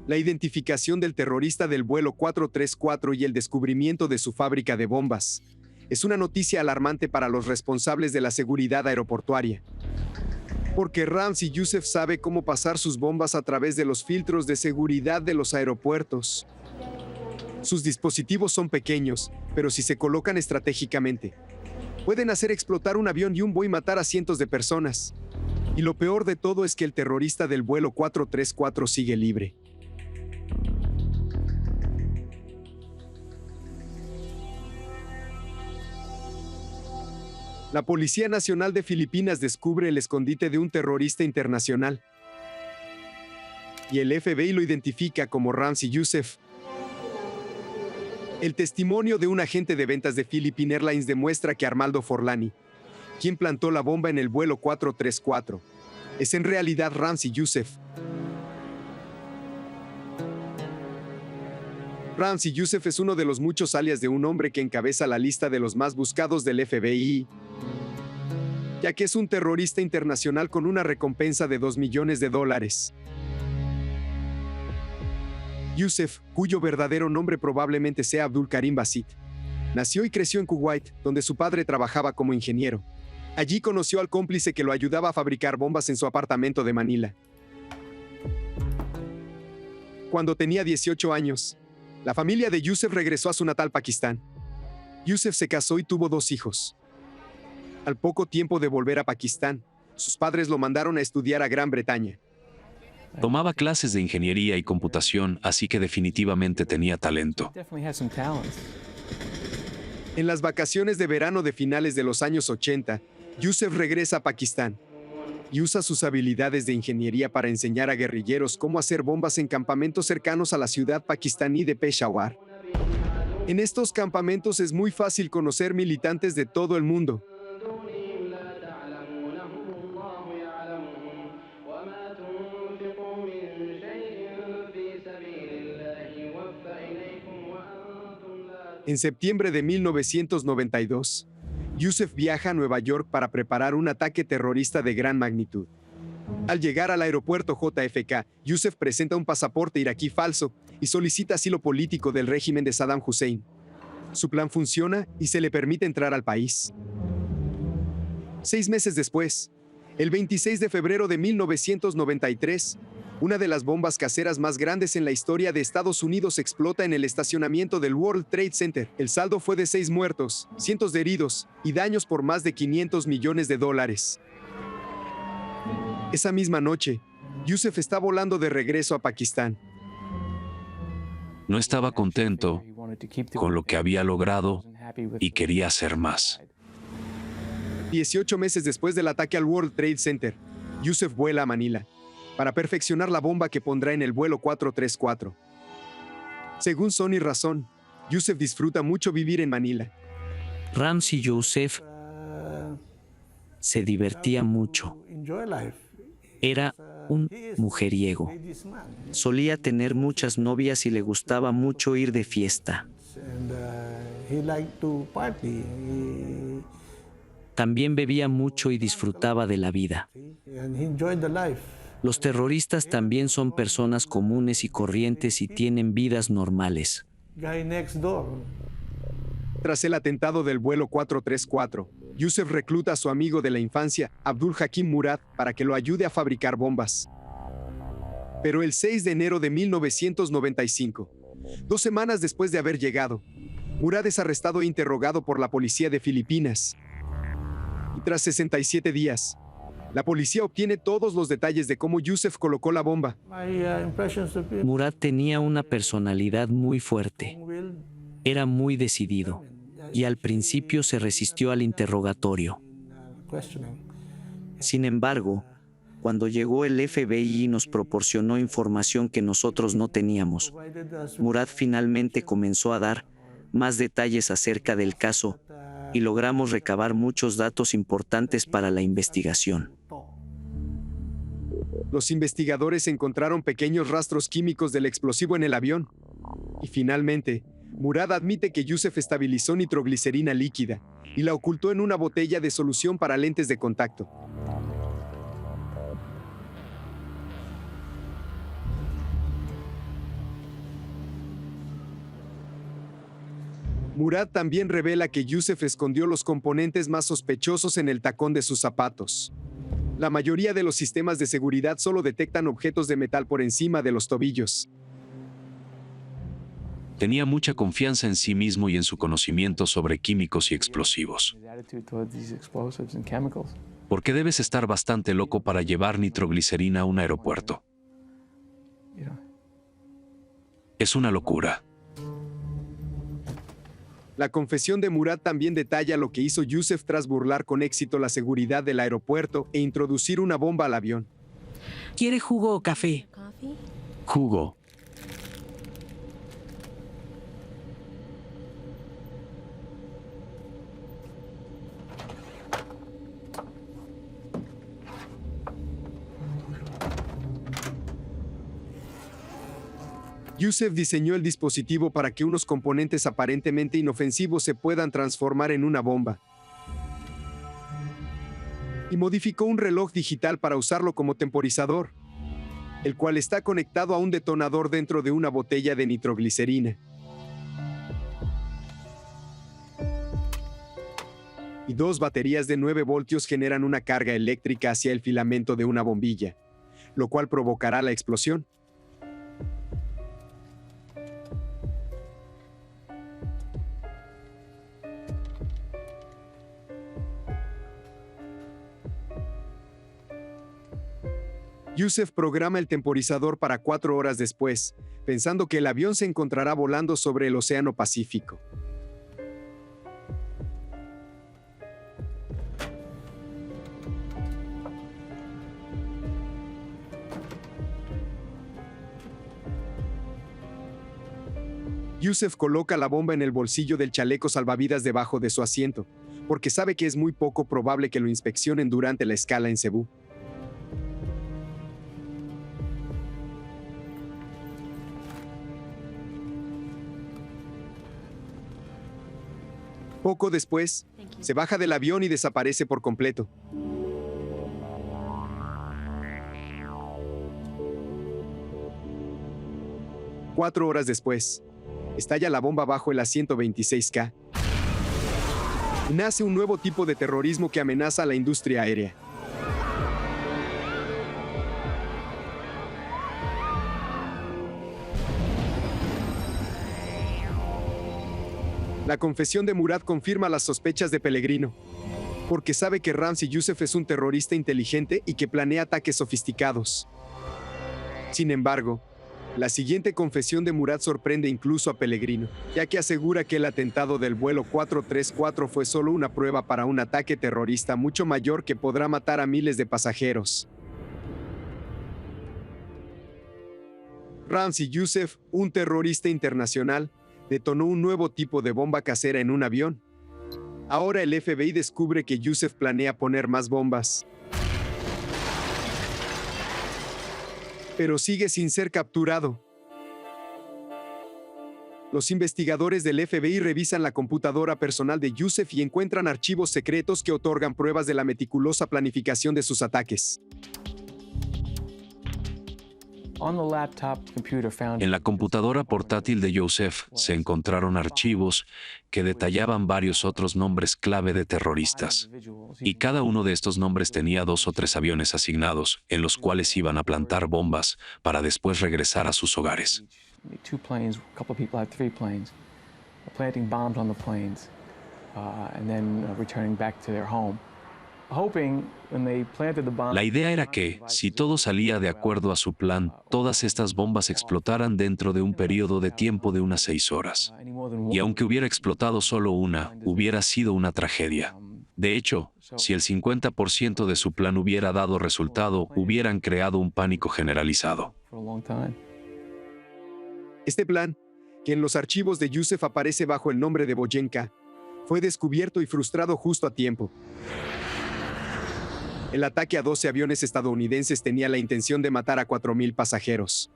Speaker 1: La identificación del terrorista del vuelo 434 y el descubrimiento de su fábrica de bombas es una noticia alarmante para los responsables de la seguridad aeroportuaria. Porque Ramzi Youssef sabe cómo pasar sus bombas a través de los filtros de seguridad de los aeropuertos. Sus dispositivos son pequeños, pero si se colocan estratégicamente, Pueden hacer explotar un avión y un vuelo y matar a cientos de personas. Y lo peor de todo es que el terrorista del vuelo 434 sigue libre. La Policía Nacional de Filipinas descubre el escondite de un terrorista internacional. Y el FBI lo identifica como Ramzi Youssef. El testimonio de un agente de ventas de Philippine Airlines demuestra que Armando Forlani, quien plantó la bomba en el vuelo 434, es en realidad Ramzi Youssef. Ramzi Youssef es uno de los muchos alias de un hombre que encabeza la lista de los más buscados del FBI, ya que es un terrorista internacional con una recompensa de $2 millones. Youssef, cuyo verdadero nombre probablemente sea Abdul Karim Basit, nació y creció en Kuwait, donde su padre trabajaba como ingeniero. Allí conoció al cómplice que lo ayudaba a fabricar bombas en su apartamento de Manila. Cuando tenía 18 años, la familia de Youssef regresó a su natal Pakistán. Youssef se casó y tuvo 2 hijos. Al poco tiempo de volver a Pakistán, sus padres lo mandaron a estudiar a Gran Bretaña.
Speaker 3: Tomaba clases de ingeniería y computación, así que definitivamente tenía talento.
Speaker 1: En las vacaciones de verano de finales de los años 80, Youssef regresa a Pakistán y usa sus habilidades de ingeniería para enseñar a guerrilleros cómo hacer bombas en campamentos cercanos a la ciudad pakistaní de Peshawar. En estos campamentos es muy fácil conocer militantes de todo el mundo. En septiembre de 1992, Youssef viaja a Nueva York para preparar un ataque terrorista de gran magnitud. Al llegar al aeropuerto JFK, Youssef presenta un pasaporte iraquí falso y solicita asilo político del régimen de Saddam Hussein. Su plan funciona y se le permite entrar al país. 6 meses después, el 26 de febrero de 1993, una de las bombas caseras más grandes en la historia de Estados Unidos explota en el estacionamiento del World Trade Center. El saldo fue de 6 muertos, cientos de heridos y daños por más de $500 millones. Esa misma noche, Youssef está volando de regreso a Pakistán.
Speaker 3: No estaba contento con lo que había logrado y quería hacer más.
Speaker 1: 18 meses después del ataque al World Trade Center, Youssef vuela a Manila para perfeccionar la bomba que pondrá en el vuelo 434. Según Son y Razón, Youssef disfruta mucho vivir en Manila.
Speaker 4: Ramzi Youssef se divertía mucho. Era un mujeriego. Solía tener muchas novias y le gustaba mucho ir de fiesta. También bebía mucho y disfrutaba de la vida. Los terroristas también son personas comunes y corrientes y tienen vidas normales.
Speaker 1: Tras el atentado del vuelo 434, Youssef recluta a su amigo de la infancia, Abdul Hakim Murad, para que lo ayude a fabricar bombas. Pero el 6 de enero de 1995, 2 semanas después de haber llegado, Murad es arrestado e interrogado por la policía de Filipinas. Y tras 67 días, la policía obtiene todos los detalles de cómo Youssef colocó la bomba.
Speaker 4: Murad tenía una personalidad muy fuerte. Era muy decidido y al principio se resistió al interrogatorio. Sin embargo, cuando llegó el FBI y nos proporcionó información que nosotros no teníamos, Murad finalmente comenzó a dar más detalles acerca del caso y logramos recabar muchos datos importantes para la investigación.
Speaker 1: Los investigadores encontraron pequeños rastros químicos del explosivo en el avión. Y finalmente, Murad admite que Youssef estabilizó nitroglicerina líquida y la ocultó en una botella de solución para lentes de contacto. Murad también revela que Youssef escondió los componentes más sospechosos en el tacón de sus zapatos. La mayoría de los sistemas de seguridad solo detectan objetos de metal por encima de los tobillos.
Speaker 3: Tenía mucha confianza en sí mismo y en su conocimiento sobre químicos y explosivos.
Speaker 12: His attitude toward these explosives and chemicals.
Speaker 3: Porque debes estar bastante loco para llevar nitroglicerina a un aeropuerto.
Speaker 12: You know,
Speaker 3: Es una locura.
Speaker 1: La confesión de Murad también detalla lo que hizo Yusef tras burlar con éxito la seguridad del aeropuerto e introducir una bomba al avión.
Speaker 13: ¿Quiere jugo o café?
Speaker 11: Jugo.
Speaker 1: Yusef diseñó el dispositivo para que unos componentes aparentemente inofensivos se puedan transformar en una bomba. Y modificó un reloj digital para usarlo como temporizador, el cual está conectado a un detonador dentro de una botella de nitroglicerina. Y 2 baterías de 9 voltios generan una carga eléctrica hacia el filamento de una bombilla, lo cual provocará la explosión. Yusef programa el temporizador para 4 horas después, pensando que el avión se encontrará volando sobre el Océano Pacífico. Yusef coloca la bomba en el bolsillo del chaleco salvavidas debajo de su asiento, porque sabe que es muy poco probable que lo inspeccionen durante la escala en Cebú. Poco después, se baja del avión y desaparece por completo. Cuatro horas después, estalla la bomba bajo el asiento 26K. Y nace un nuevo tipo de terrorismo que amenaza a la industria aérea. La confesión de Murad confirma las sospechas de Pellegrino, porque sabe que Ramzi Youssef es un terrorista inteligente y que planea ataques sofisticados. Sin embargo, la siguiente confesión de Murad sorprende incluso a Pellegrino, ya que asegura que el atentado del vuelo 434 fue solo una prueba para un ataque terrorista mucho mayor que podrá matar a miles de pasajeros. Ramzi Youssef, un terrorista internacional, detonó un nuevo tipo de bomba casera en un avión. Ahora el FBI descubre que Youssef planea poner más bombas. Pero sigue sin ser capturado. Los investigadores del FBI revisan la computadora personal de Youssef y encuentran archivos secretos que otorgan pruebas de la meticulosa planificación de sus ataques.
Speaker 3: En la computadora portátil de Youssef se encontraron archivos que detallaban varios otros nombres clave de terroristas. Y cada uno de estos nombres tenía 2 o 3 aviones asignados, en los cuales iban a plantar bombas para después regresar a sus hogares. La idea era que, si todo salía de acuerdo a su plan, todas estas bombas explotaran dentro de un periodo de tiempo de unas 6 horas. Y aunque hubiera explotado solo una, hubiera sido una tragedia. De hecho, si el 50% de su plan hubiera dado resultado, hubieran creado un pánico generalizado.
Speaker 1: Este plan, que en los archivos de Youssef aparece bajo el nombre de Boyenka, fue descubierto y frustrado justo a tiempo. El ataque a 12 aviones estadounidenses tenía la intención de matar a 4,000 pasajeros.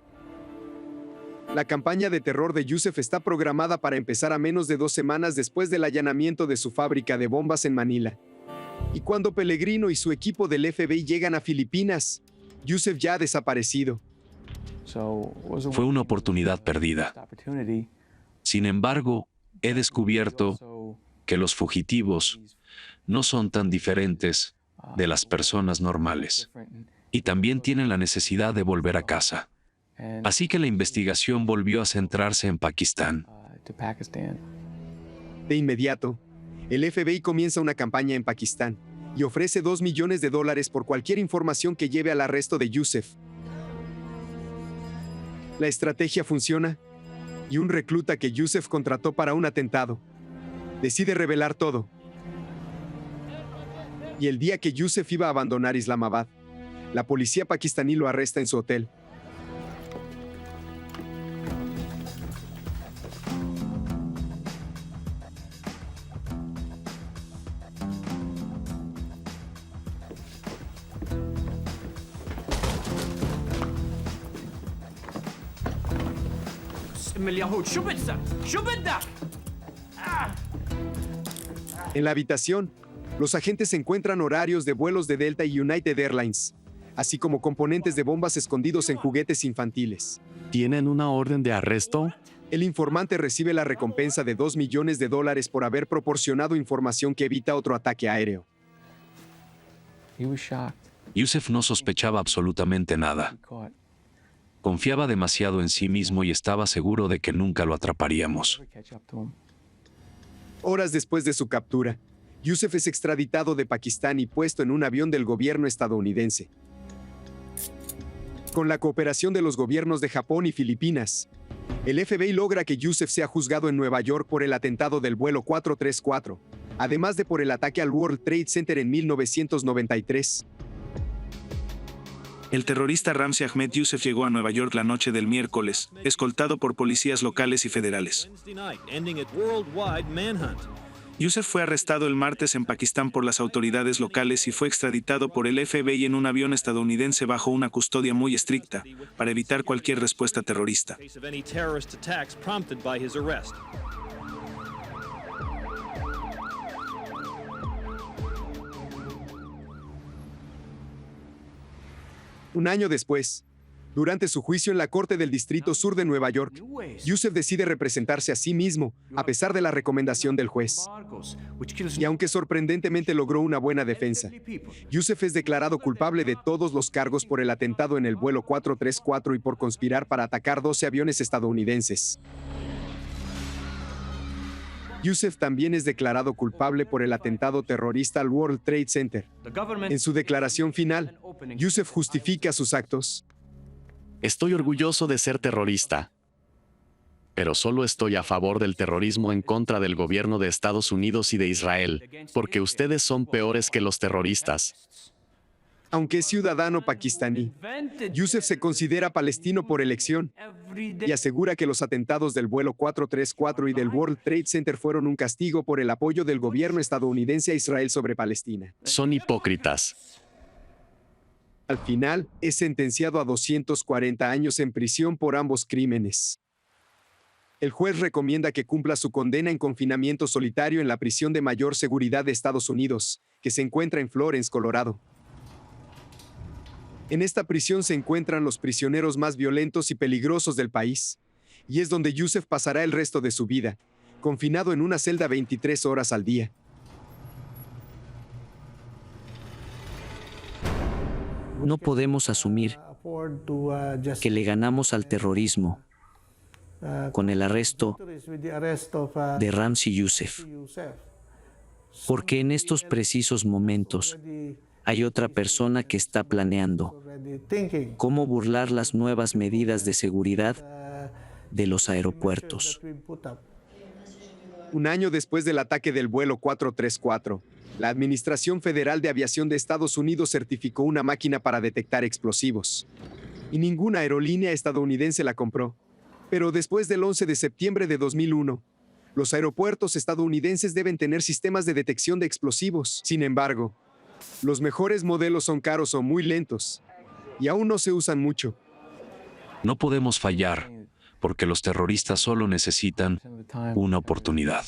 Speaker 1: La campaña de terror de Youssef está programada para empezar a menos de 2 semanas después del allanamiento de su fábrica de bombas en Manila. Y cuando Pellegrino y su equipo del FBI llegan a Filipinas, Youssef ya ha desaparecido.
Speaker 3: Fue una oportunidad perdida. Sin embargo, he descubierto que los fugitivos no son tan diferentes de las personas normales, y también tienen la necesidad de volver a casa. Así que la investigación volvió a centrarse en Pakistán,
Speaker 1: De inmediato, el FBI comienza una campaña en Pakistán y ofrece $2 millones por cualquier información que lleve al arresto de Yusef. La estrategia funciona y un recluta que Yusef contrató para un atentado decide revelar todo. Y el día que Yusef iba a abandonar Islamabad, la policía pakistaní lo arresta en su hotel. En la habitación, los agentes encuentran horarios de vuelos de Delta y United Airlines, así como componentes de bombas escondidos en juguetes infantiles.
Speaker 11: ¿Tienen una orden de arresto?
Speaker 1: El informante recibe la recompensa de $2 millones por haber proporcionado información que evita otro ataque aéreo.
Speaker 3: Yusef no sospechaba absolutamente nada. Confiaba demasiado en sí mismo y estaba seguro de que nunca lo atraparíamos.
Speaker 1: Horas después de su captura, Yusef es extraditado de Pakistán y puesto en un avión del gobierno estadounidense. Con la cooperación de los gobiernos de Japón y Filipinas, el FBI logra que Yusef sea juzgado en Nueva York por el atentado del vuelo 434, además de por el ataque al World Trade Center en 1993.
Speaker 14: El terrorista Ramzi Ahmed Yusef llegó a Nueva York la noche del miércoles, escoltado por policías locales y federales. Yusef fue arrestado el martes en Pakistán por las autoridades locales y fue extraditado por el FBI en un avión estadounidense bajo una custodia muy estricta, para evitar cualquier respuesta terrorista.
Speaker 1: Un año después, durante su juicio en la Corte del Distrito Sur de Nueva York, Yusef decide representarse a sí mismo, a pesar de la recomendación del juez. Y aunque sorprendentemente logró una buena defensa, Yusef es declarado culpable de todos los cargos por el atentado en el vuelo 434 y por conspirar para atacar 12 aviones estadounidenses. Yusef también es declarado culpable por el atentado terrorista al World Trade Center. En su declaración final, Yusef justifica sus actos.
Speaker 11: Estoy orgulloso de ser terrorista, pero solo estoy a favor del terrorismo en contra del gobierno de Estados Unidos y de Israel, porque ustedes son peores que los terroristas.
Speaker 1: Aunque es ciudadano pakistaní, Yusef se considera palestino por elección y asegura que los atentados del vuelo 434 y del World Trade Center fueron un castigo por el apoyo del gobierno estadounidense a Israel sobre Palestina.
Speaker 11: Son hipócritas.
Speaker 1: Al final, es sentenciado a 240 años en prisión por ambos crímenes. El juez recomienda que cumpla su condena en confinamiento solitario en la prisión de mayor seguridad de Estados Unidos, que se encuentra en Florence, Colorado. En esta prisión se encuentran los prisioneros más violentos y peligrosos del país, y es donde Yusef pasará el resto de su vida, confinado en una celda 23 horas al día.
Speaker 8: No podemos asumir que le ganamos al terrorismo con el arresto de Ramzi Yusef, porque en estos precisos momentos hay otra persona que está planeando cómo burlar las nuevas medidas de seguridad de los aeropuertos.
Speaker 1: Un año después del ataque del vuelo 434, la Administración Federal de Aviación de Estados Unidos certificó una máquina para detectar explosivos. Y ninguna aerolínea estadounidense la compró. Pero después del 11 de septiembre de 2001, los aeropuertos estadounidenses deben tener sistemas de detección de explosivos. Sin embargo, los mejores modelos son caros o muy lentos, y aún no se usan mucho.
Speaker 3: No podemos fallar, porque los terroristas solo necesitan una oportunidad.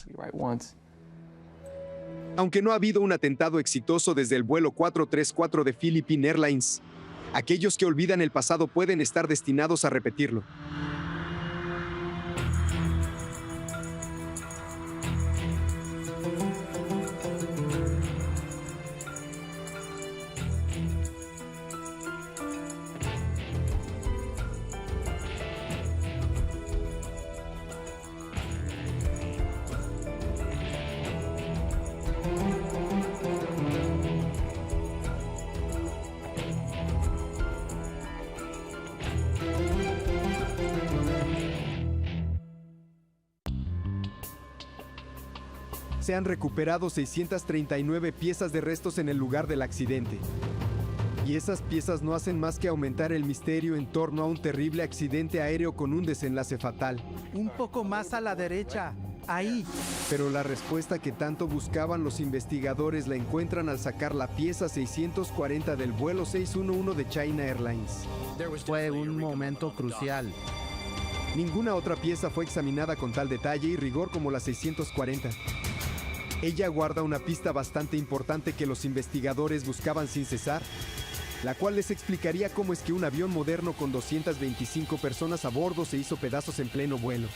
Speaker 1: Aunque no ha habido un atentado exitoso desde el vuelo 434 de Philippine Airlines, aquellos que olvidan el pasado pueden estar destinados a repetirlo. Se han recuperado 639 piezas de restos en el lugar del accidente. Y esas piezas no hacen más que aumentar el misterio en torno a un terrible accidente aéreo con un desenlace fatal.
Speaker 7: Un poco más a la derecha. Ahí.
Speaker 1: Pero la respuesta que tanto buscaban los investigadores la encuentran al sacar la pieza 640 del vuelo 611 de China Airlines.
Speaker 7: Fue un momento crucial.
Speaker 1: Ninguna otra pieza fue examinada con tal detalle y rigor como la 640. Ella guarda una pista bastante importante que los investigadores buscaban sin cesar, la cual les explicaría cómo es que un avión moderno con 225 personas a bordo se hizo pedazos en pleno vuelo.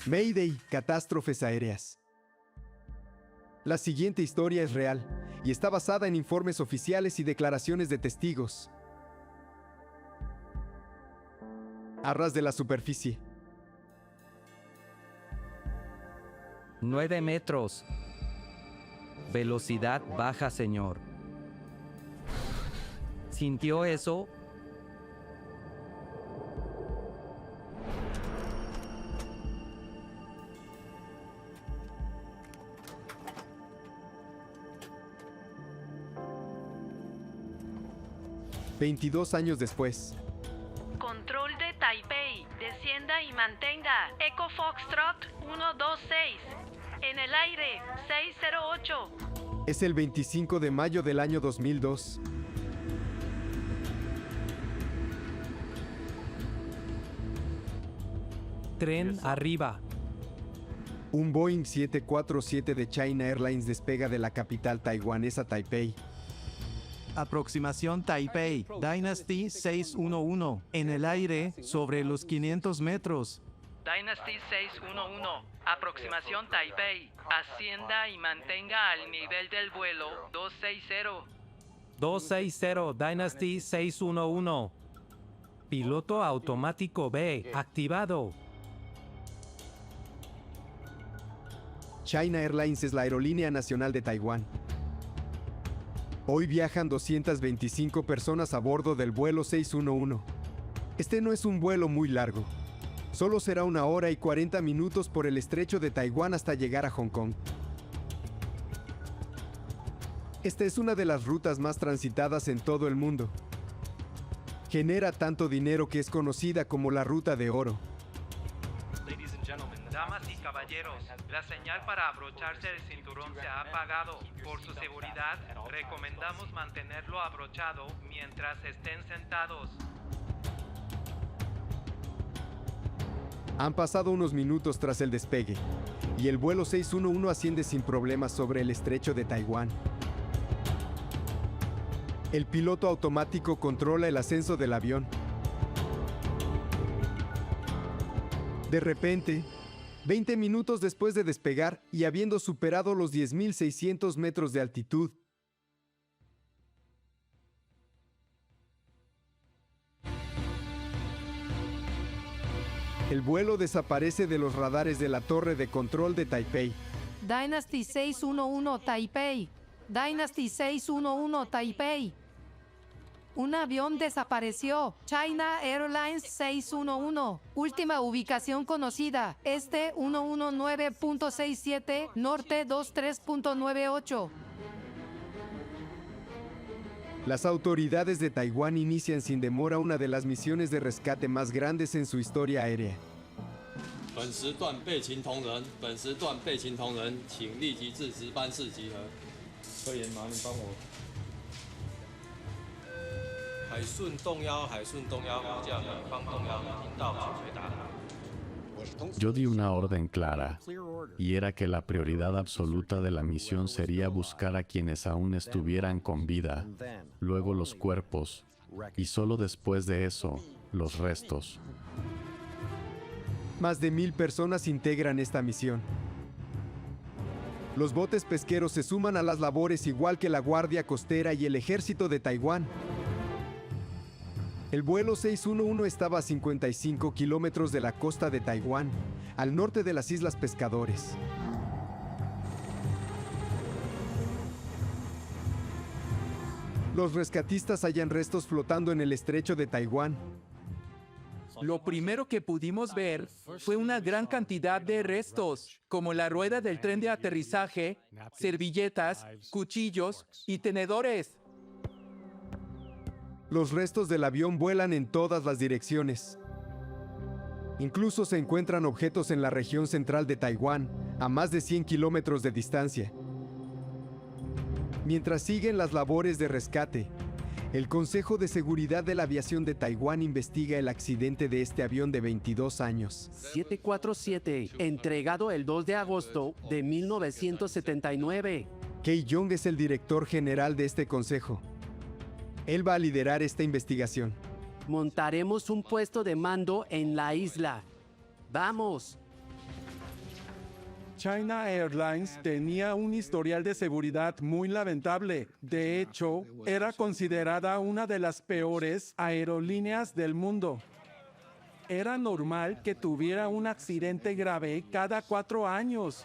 Speaker 1: Mayday, catástrofes aéreas. La siguiente historia es real y está basada en informes oficiales y declaraciones de testigos. A ras de la superficie.
Speaker 8: 9 metros. Velocidad baja, señor. ¿Sintió eso?
Speaker 1: $22 años después.
Speaker 15: Control de Taipei, descienda y mantenga Echo Foxtrot 126, en el aire 608.
Speaker 1: Es el 25 de mayo del año 2002.
Speaker 16: Tren arriba.
Speaker 1: Un Boeing 747 de China Airlines despega de la capital taiwanesa Taipei.
Speaker 7: Aproximación Taipei, Dynasty 611, en el aire, sobre los 500 metros.
Speaker 10: Dynasty 611, aproximación Taipei. Ascienda y mantenga al nivel del vuelo 260.
Speaker 16: 260, Dynasty 611. Piloto automático B, activado.
Speaker 1: China Airlines es la aerolínea nacional de Taiwán. Hoy viajan 225 personas a bordo del vuelo 611. Este no es un vuelo muy largo. Solo será 1 hora y 40 minutos por el estrecho de Taiwán hasta llegar a Hong Kong. Esta es una de las rutas más transitadas en todo el mundo. Genera tanto dinero que es conocida como la Ruta de Oro.
Speaker 17: Damas y caballeros, la señal para abrocharse el cinturón se ha apagado. Por su seguridad, recomendamos mantenerlo abrochado mientras estén sentados.
Speaker 1: Han pasado unos minutos tras el despegue, y el vuelo 611 asciende sin problemas sobre el estrecho de Taiwán. El piloto automático controla el ascenso del avión. De repente, 20 minutos después de despegar y habiendo superado los 10.600 metros de altitud, el vuelo desaparece de los radares de la torre de control de Taipei.
Speaker 15: Dynasty 611 Taipei. Dynasty 611 Taipei. Un avión desapareció. China Airlines 611. Última ubicación conocida. Este 119.67, norte 23.98.
Speaker 1: Las autoridades de Taiwán inician sin demora una de las misiones de rescate más grandes en su historia aérea.
Speaker 11: Yo di una orden clara, y era que la prioridad absoluta de la misión sería buscar a quienes aún estuvieran con vida, luego los cuerpos, y solo después de eso, los restos.
Speaker 1: Más de 1,000 personas integran esta misión. Los botes pesqueros se suman a las labores igual que la Guardia Costera y el Ejército de Taiwán. El vuelo 611 estaba a 55 kilómetros de la costa de Taiwán, al norte de las Islas Pescadores. Los rescatistas hallan restos flotando en el estrecho de Taiwán.
Speaker 18: Lo primero que pudimos ver fue una gran cantidad de restos, como la rueda del tren de aterrizaje, servilletas, cuchillos y tenedores.
Speaker 1: Los restos del avión vuelan en todas las direcciones. Incluso se encuentran objetos en la región central de Taiwán, a más de 100 kilómetros de distancia. Mientras siguen las labores de rescate, el Consejo de Seguridad de la Aviación de Taiwán investiga el accidente de este avión de 22 años.
Speaker 6: 747, entregado el 2 de agosto de 1979.
Speaker 1: Kei Yong es el director general de este consejo. Él va a liderar esta investigación.
Speaker 6: Montaremos un puesto de mando en la isla. ¡Vamos!
Speaker 5: China Airlines tenía un historial de seguridad muy lamentable. De hecho, era considerada una de las peores aerolíneas del mundo. Era normal que tuviera un accidente grave cada 4 años.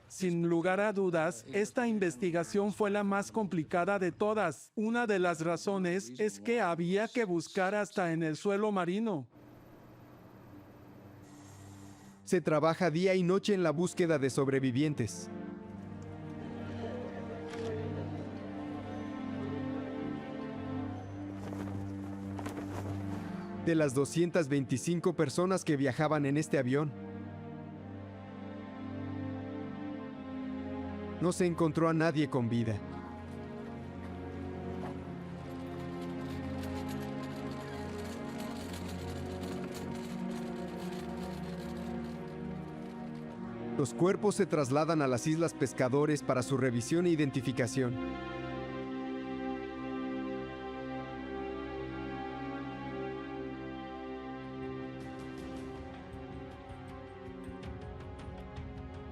Speaker 5: Sin lugar a dudas, esta investigación fue la más complicada de todas. Una de las razones es que había que buscar hasta en el suelo marino.
Speaker 1: Se trabaja día y noche en la búsqueda de sobrevivientes. De las 225 personas que viajaban en este avión, no se encontró a nadie con vida. Los cuerpos se trasladan a las Islas Pescadores para su revisión e identificación.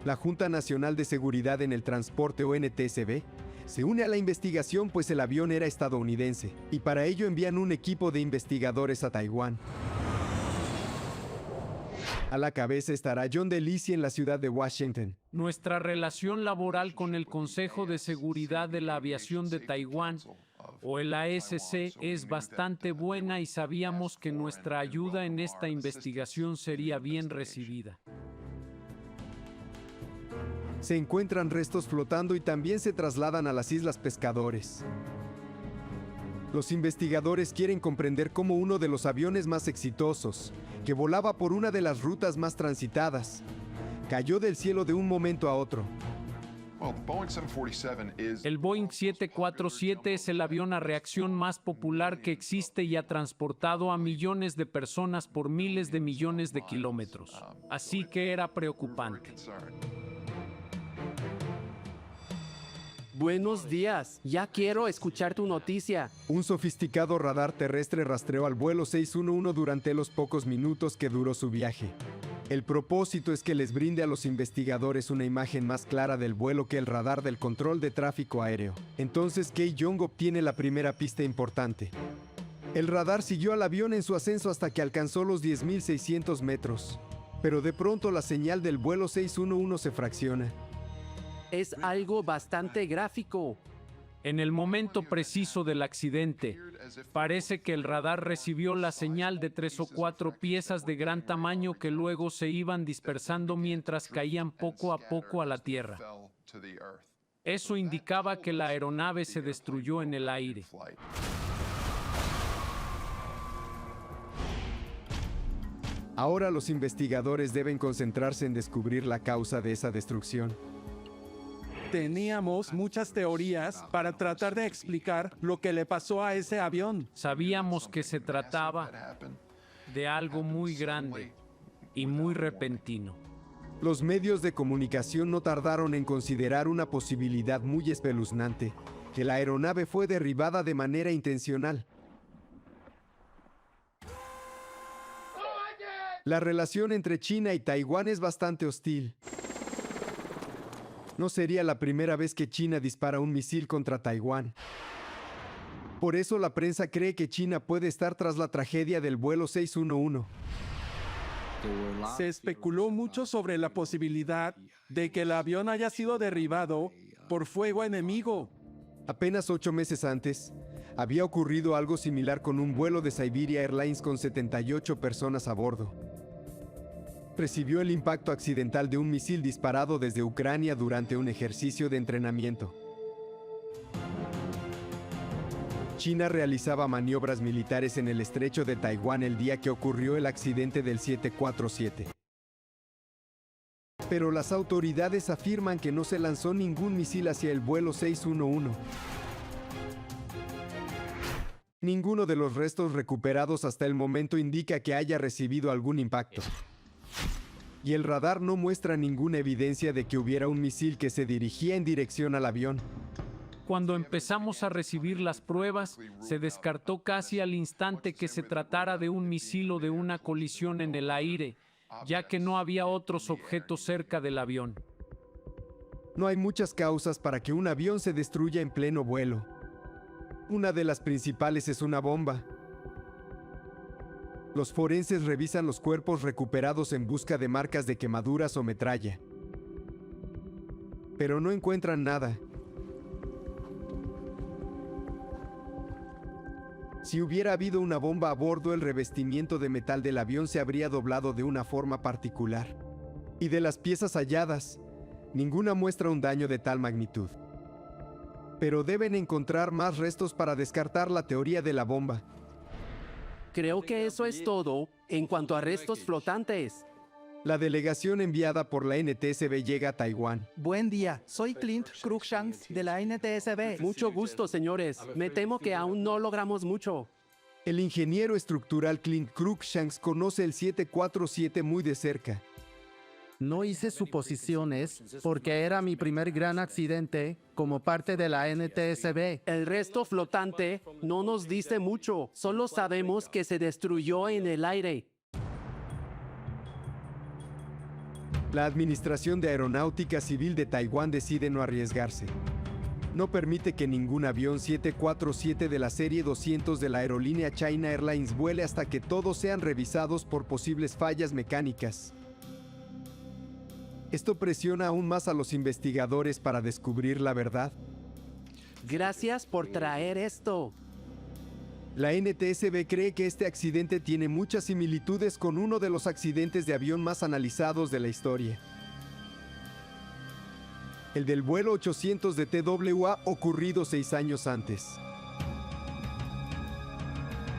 Speaker 1: La Junta Nacional de Seguridad en el Transporte o NTSB se une a la investigación pues el avión era estadounidense y para ello envían un equipo de investigadores a Taiwán. A la cabeza estará John DeLisi en la ciudad de Washington.
Speaker 9: Nuestra relación laboral con el Consejo de Seguridad de la Aviación de Taiwán, o el ASC, es bastante buena y sabíamos que nuestra ayuda en esta investigación sería bien recibida.
Speaker 1: Se encuentran restos flotando y también se trasladan a las Islas Pescadores. Los investigadores quieren comprender cómo uno de los aviones más exitosos, que volaba por una de las rutas más transitadas, cayó del cielo de un momento a otro.
Speaker 9: El Boeing 747 es el avión a reacción más popular que existe y ha transportado a millones de personas por miles de millones de kilómetros. Así que era preocupante.
Speaker 6: Buenos días, ya quiero escuchar tu noticia.
Speaker 1: Un sofisticado radar terrestre rastreó al vuelo 611 durante los pocos minutos que duró su viaje. El propósito es que les brinde a los investigadores una imagen más clara del vuelo que el radar del control de tráfico aéreo. Entonces Kei Yong obtiene la primera pista importante. El radar siguió al avión en su ascenso hasta que alcanzó los 10.600 metros. Pero de pronto la señal del vuelo 611 se fracciona.
Speaker 6: Es algo bastante gráfico.
Speaker 9: En el momento preciso del accidente, parece que el radar recibió la señal de 3 o 4 piezas de gran tamaño que luego se iban dispersando mientras caían poco a poco a la tierra. Eso indicaba que la aeronave se destruyó en el aire.
Speaker 1: Ahora los investigadores deben concentrarse en descubrir la causa de esa destrucción.
Speaker 5: Teníamos muchas teorías para tratar de explicar lo que le pasó a ese avión.
Speaker 9: Sabíamos que se trataba de algo muy grande y muy repentino.
Speaker 1: Los medios de comunicación no tardaron en considerar una posibilidad muy espeluznante, que la aeronave fue derribada de manera intencional. La relación entre China y Taiwán es bastante hostil. No sería la primera vez que China dispara un misil contra Taiwán. Por eso la prensa cree que China puede estar tras la tragedia del vuelo 611.
Speaker 18: Se especuló mucho sobre la posibilidad de que el avión haya sido derribado por fuego enemigo.
Speaker 1: Apenas 8 meses antes, había ocurrido algo similar con un vuelo de Siberia Airlines con 78 personas a bordo. Recibió el impacto accidental de un misil disparado desde Ucrania durante un ejercicio de entrenamiento. China realizaba maniobras militares en el estrecho de Taiwán el día que ocurrió el accidente del 747. Pero las autoridades afirman que no se lanzó ningún misil hacia el vuelo 611. Ninguno de los restos recuperados hasta el momento indica que haya recibido algún impacto. Y el radar no muestra ninguna evidencia de que hubiera un misil que se dirigía en dirección al avión.
Speaker 9: Cuando empezamos a recibir las pruebas, se descartó casi al instante que se tratara de un misil o de una colisión en el aire, ya que no había otros objetos cerca del avión.
Speaker 1: No hay muchas causas para que un avión se destruya en pleno vuelo. Una de las principales es una bomba. Los forenses revisan los cuerpos recuperados en busca de marcas de quemaduras o metralla. Pero no encuentran nada. Si hubiera habido una bomba a bordo, el revestimiento de metal del avión se habría doblado de una forma particular. Y de las piezas halladas, ninguna muestra un daño de tal magnitud. Pero deben encontrar más restos para descartar la teoría de la bomba.
Speaker 6: Creo que eso es todo en cuanto a restos flotantes.
Speaker 1: La delegación enviada por la NTSB llega a Taiwán.
Speaker 19: Buen día, soy Clint Cruikshanks de la NTSB.
Speaker 6: Mucho gusto, señores. Me temo que aún no logramos mucho.
Speaker 1: El ingeniero estructural Clint Cruikshanks conoce el 747 muy de cerca.
Speaker 19: No hice suposiciones porque era mi primer gran accidente como parte de la NTSB.
Speaker 6: El resto flotante no nos dice mucho. Solo sabemos que se destruyó en el aire.
Speaker 1: La Administración de Aeronáutica Civil de Taiwán decide no arriesgarse. No permite que ningún avión 747 de la serie 200 de la aerolínea China Airlines vuele hasta que todos sean revisados por posibles fallas mecánicas. Esto presiona aún más a los investigadores para descubrir la verdad.
Speaker 6: Gracias por traer esto.
Speaker 1: La NTSB cree que este accidente tiene muchas similitudes con uno de los accidentes de avión más analizados de la historia. El del vuelo 800 de TWA ocurrido 6 años antes.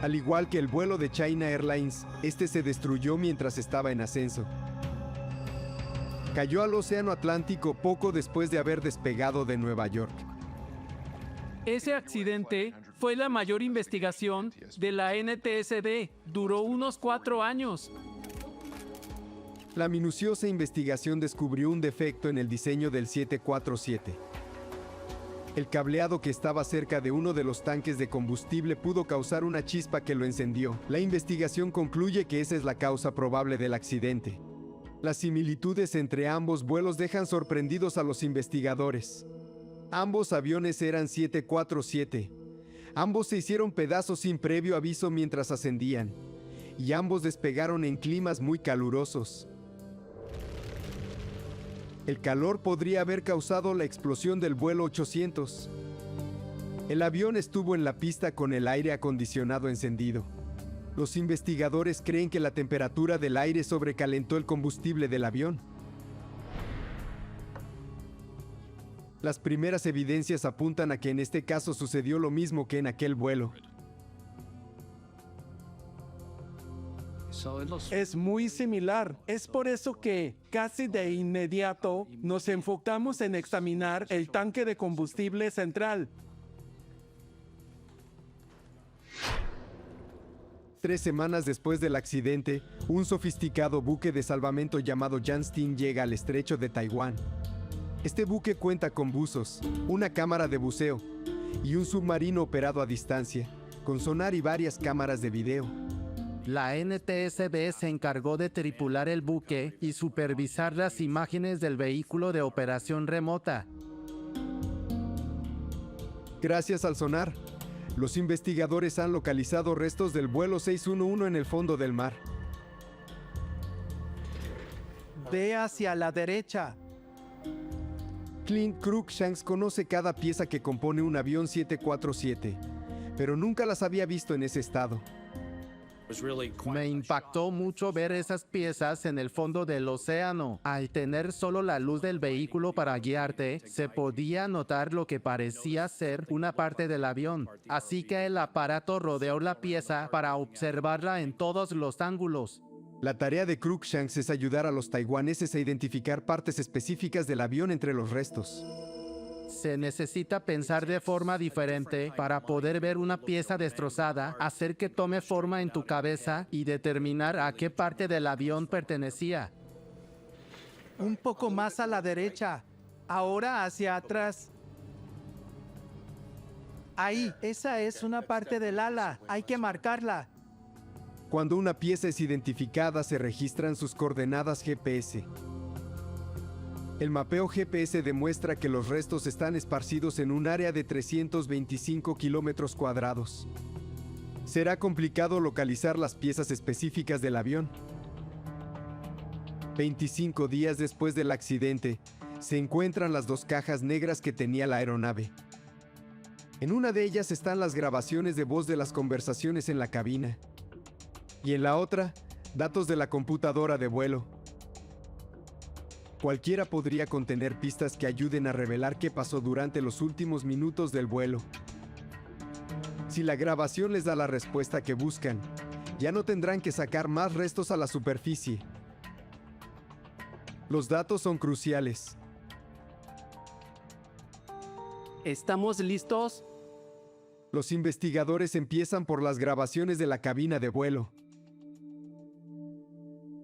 Speaker 1: Al igual que el vuelo de China Airlines, este se destruyó mientras estaba en ascenso. Cayó al Océano Atlántico poco después de haber despegado de Nueva York.
Speaker 9: Ese accidente fue la mayor investigación de la NTSB. Duró unos 4 años.
Speaker 1: La minuciosa investigación descubrió un defecto en el diseño del 747. El cableado que estaba cerca de uno de los tanques de combustible pudo causar una chispa que lo encendió. La investigación concluye que esa es la causa probable del accidente. Las similitudes entre ambos vuelos dejan sorprendidos a los investigadores. Ambos aviones eran 747. Ambos se hicieron pedazos sin previo aviso mientras ascendían. Y ambos despegaron en climas muy calurosos. El calor podría haber causado la explosión del vuelo 800. El avión estuvo en la pista con el aire acondicionado encendido. Los investigadores creen que la temperatura del aire sobrecalentó el combustible del avión. Las primeras evidencias apuntan a que en este caso sucedió lo mismo que en aquel vuelo.
Speaker 18: Es muy similar. Es por eso que, casi de inmediato, nos enfocamos en examinar el tanque de combustible central.
Speaker 1: 3 semanas después del accidente, un sofisticado buque de salvamento llamado Janstein llega al estrecho de Taiwán. Este buque cuenta con buzos, una cámara de buceo y un submarino operado a distancia, con sonar y varias cámaras de video.
Speaker 19: La NTSB se encargó de tripular el buque y supervisar las imágenes del vehículo de operación remota.
Speaker 1: Gracias al sonar, Los investigadores han localizado restos del vuelo 611 en el fondo del mar.
Speaker 18: Ve hacia la derecha.
Speaker 1: Clint Cruikshanks conoce cada pieza que compone un avión 747, pero nunca las había visto en ese estado.
Speaker 19: Me impactó mucho ver esas piezas en el fondo del océano. Al tener solo la luz del vehículo para guiarte, se podía notar lo que parecía ser una parte del avión. Así que el aparato rodeó la pieza para observarla en todos los ángulos.
Speaker 1: La tarea de Cruikshanks es ayudar a los taiwaneses a identificar partes específicas del avión entre los restos.
Speaker 19: Se necesita pensar de forma diferente para poder ver una pieza destrozada, hacer que tome forma en tu cabeza y determinar a qué parte del avión pertenecía.
Speaker 18: Un poco más a la derecha. Ahora hacia atrás. Ahí, esa es una parte del ala. Hay que marcarla.
Speaker 1: Cuando una pieza es identificada, se registran sus coordenadas GPS. El mapeo GPS demuestra que los restos están esparcidos en un área de 325 kilómetros cuadrados. Será complicado localizar las piezas específicas del avión. 25 días después del accidente, se encuentran las 2 cajas negras que tenía la aeronave. En una de ellas están las grabaciones de voz de las conversaciones en la cabina. Y en la otra, datos de la computadora de vuelo. Cualquiera podría contener pistas que ayuden a revelar qué pasó durante los últimos minutos del vuelo. Si la grabación les da la respuesta que buscan, ya no tendrán que sacar más restos a la superficie. Los datos son cruciales.
Speaker 19: ¿Estamos listos?
Speaker 1: Los investigadores empiezan por las grabaciones de la cabina de vuelo.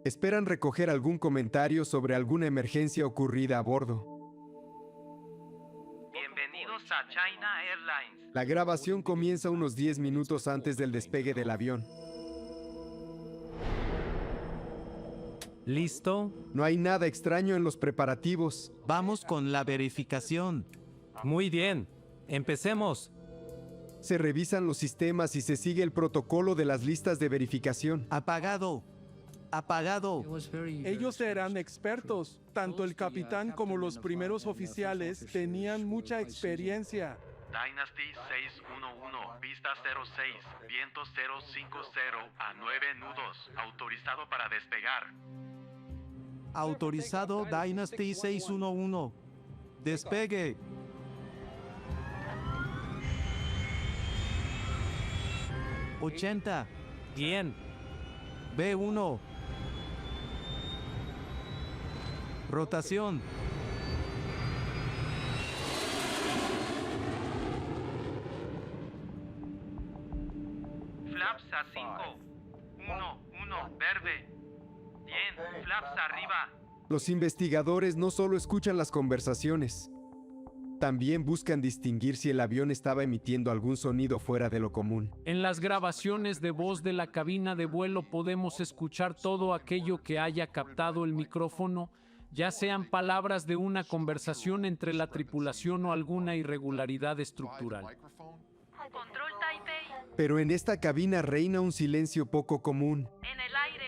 Speaker 1: Esperan recoger algún comentario sobre alguna emergencia ocurrida a bordo.
Speaker 10: Bienvenidos a China Airlines.
Speaker 1: La grabación comienza unos 10 minutos antes del despegue del avión.
Speaker 18: ¿Listo?
Speaker 1: No hay nada extraño en los preparativos.
Speaker 18: Vamos con la verificación.
Speaker 16: Muy bien. Empecemos.
Speaker 1: Se revisan los sistemas y se sigue el protocolo de las listas de verificación.
Speaker 18: Apagado. Apagado.
Speaker 5: Ellos eran expertos. Tanto el capitán como los primeros oficiales tenían mucha experiencia.
Speaker 17: Dynasty 611, pista 06, viento 050 a 9 nudos, autorizado para despegar.
Speaker 18: Autorizado Dynasty 611. Despegue. $80.
Speaker 16: Bien.
Speaker 18: B1. Rotación.
Speaker 10: Flaps a 5. 1, verde. Bien, flaps arriba.
Speaker 1: Los investigadores no solo escuchan las conversaciones, también buscan distinguir si el avión estaba emitiendo algún sonido fuera de lo común.
Speaker 9: En las grabaciones de voz de la cabina de vuelo podemos escuchar todo aquello que haya captado el micrófono, ya sean palabras de una conversación entre la tripulación o alguna irregularidad estructural.
Speaker 15: Control Taipei.
Speaker 1: Pero en esta cabina reina un silencio poco común.
Speaker 15: En el aire,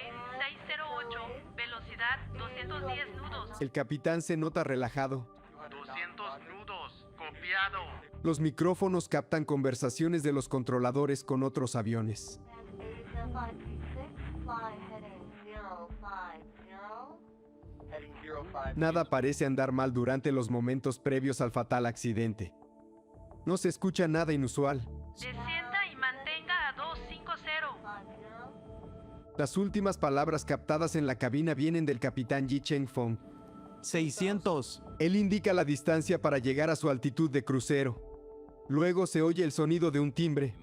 Speaker 15: 608, velocidad 210 nudos.
Speaker 1: El capitán se nota relajado.
Speaker 10: 200 nudos, copiado.
Speaker 1: Los micrófonos captan conversaciones de los controladores con otros aviones. Nada parece andar mal durante los momentos previos al fatal accidente. No se escucha nada inusual.
Speaker 15: Descienda y mantenga a 250.
Speaker 1: Las últimas palabras captadas en la cabina vienen del capitán Yi Cheng-fong.
Speaker 18: 600.
Speaker 1: Él indica la distancia para llegar a su altitud de crucero. Luego se oye el sonido de un timbre,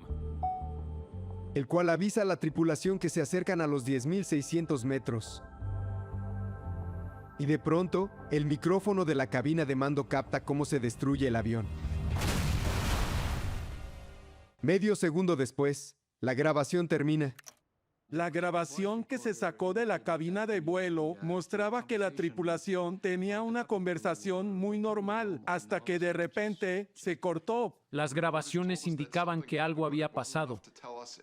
Speaker 1: el cual avisa a la tripulación que se acercan a los 10.600 metros. Y de pronto, el micrófono de la cabina de mando capta cómo se destruye el avión. Medio segundo después, la grabación termina.
Speaker 5: La grabación que se sacó de la cabina de vuelo mostraba que la tripulación tenía una conversación muy normal hasta que de repente se cortó.
Speaker 9: Las grabaciones indicaban que algo había pasado,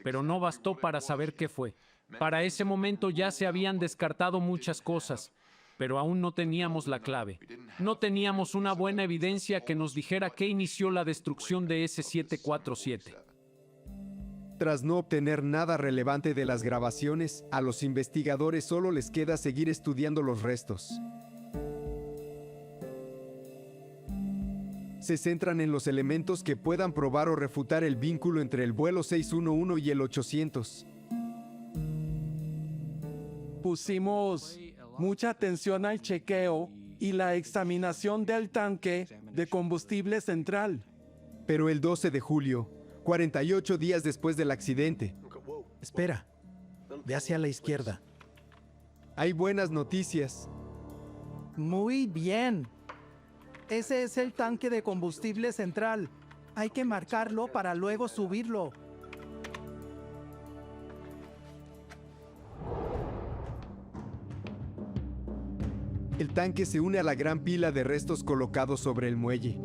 Speaker 9: pero no bastó para saber qué fue. Para ese momento ya se habían descartado muchas cosas, pero aún no teníamos la clave. No teníamos una buena evidencia que nos dijera qué inició la destrucción de ese 747.
Speaker 1: Tras no obtener nada relevante de las grabaciones, a los investigadores solo les queda seguir estudiando los restos. Se centran en los elementos que puedan probar o refutar el vínculo entre el vuelo 611 y el 800.
Speaker 5: Pusimos mucha atención al chequeo y la examinación del tanque de combustible central.
Speaker 1: Pero el 12 de julio, 48 días después del accidente.
Speaker 20: Espera, ve hacia la izquierda.
Speaker 1: Hay buenas noticias.
Speaker 21: Muy bien. Ese es el tanque de combustible central. Hay que marcarlo para luego subirlo.
Speaker 1: El tanque se une a la gran pila de restos colocados sobre el muelle.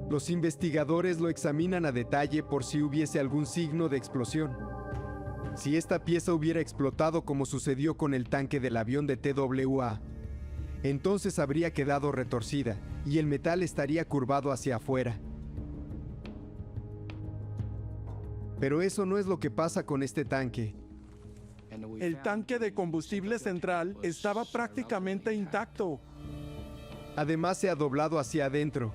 Speaker 1: Los investigadores lo examinan a detalle por si hubiese algún signo de explosión. Si esta pieza hubiera explotado como sucedió con el tanque del avión de TWA, entonces habría quedado retorcida y el metal estaría curvado hacia afuera. Pero eso no es lo que pasa con este tanque.
Speaker 5: El tanque de combustible central estaba prácticamente intacto.
Speaker 1: Además se ha doblado hacia adentro.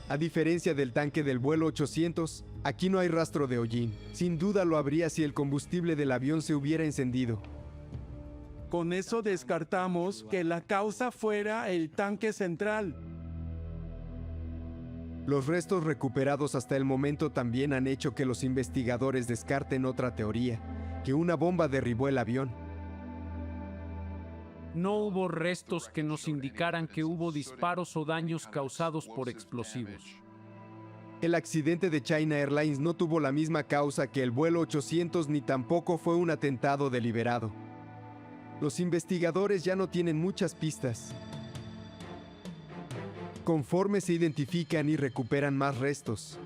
Speaker 1: A diferencia del tanque del vuelo 800, aquí no hay rastro de hollín. Sin duda lo habría si el combustible del avión se hubiera encendido.
Speaker 5: Con eso descartamos que la causa fuera el tanque central.
Speaker 1: Los restos recuperados hasta el momento también han hecho que los investigadores descarten otra teoría, que una bomba derribó el avión.
Speaker 9: No hubo restos que nos indicaran que hubo disparos o daños causados por explosivos.
Speaker 1: El accidente de China Airlines no tuvo la misma causa que el vuelo 800 ni tampoco fue un atentado deliberado. Los investigadores ya no tienen muchas pistas. Conforme se identifican y recuperan más restos,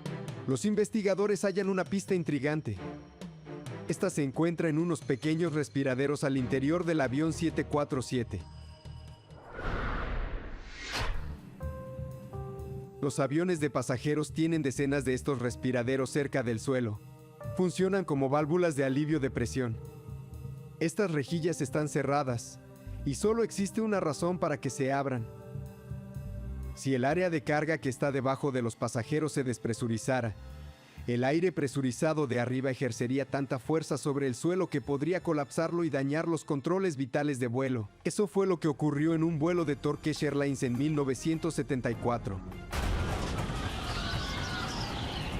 Speaker 1: los investigadores hallan una pista intrigante. Esta se encuentra en unos pequeños respiraderos al interior del avión 747. Los aviones de pasajeros tienen decenas de estos respiraderos cerca del suelo. Funcionan como válvulas de alivio de presión. Estas rejillas están cerradas y solo existe una razón para que se abran. Si el área de carga que está debajo de los pasajeros se despresurizara, el aire presurizado de arriba ejercería tanta fuerza sobre el suelo que podría colapsarlo y dañar los controles vitales de vuelo. Eso fue lo que ocurrió en un vuelo de Turkish Airlines en 1974.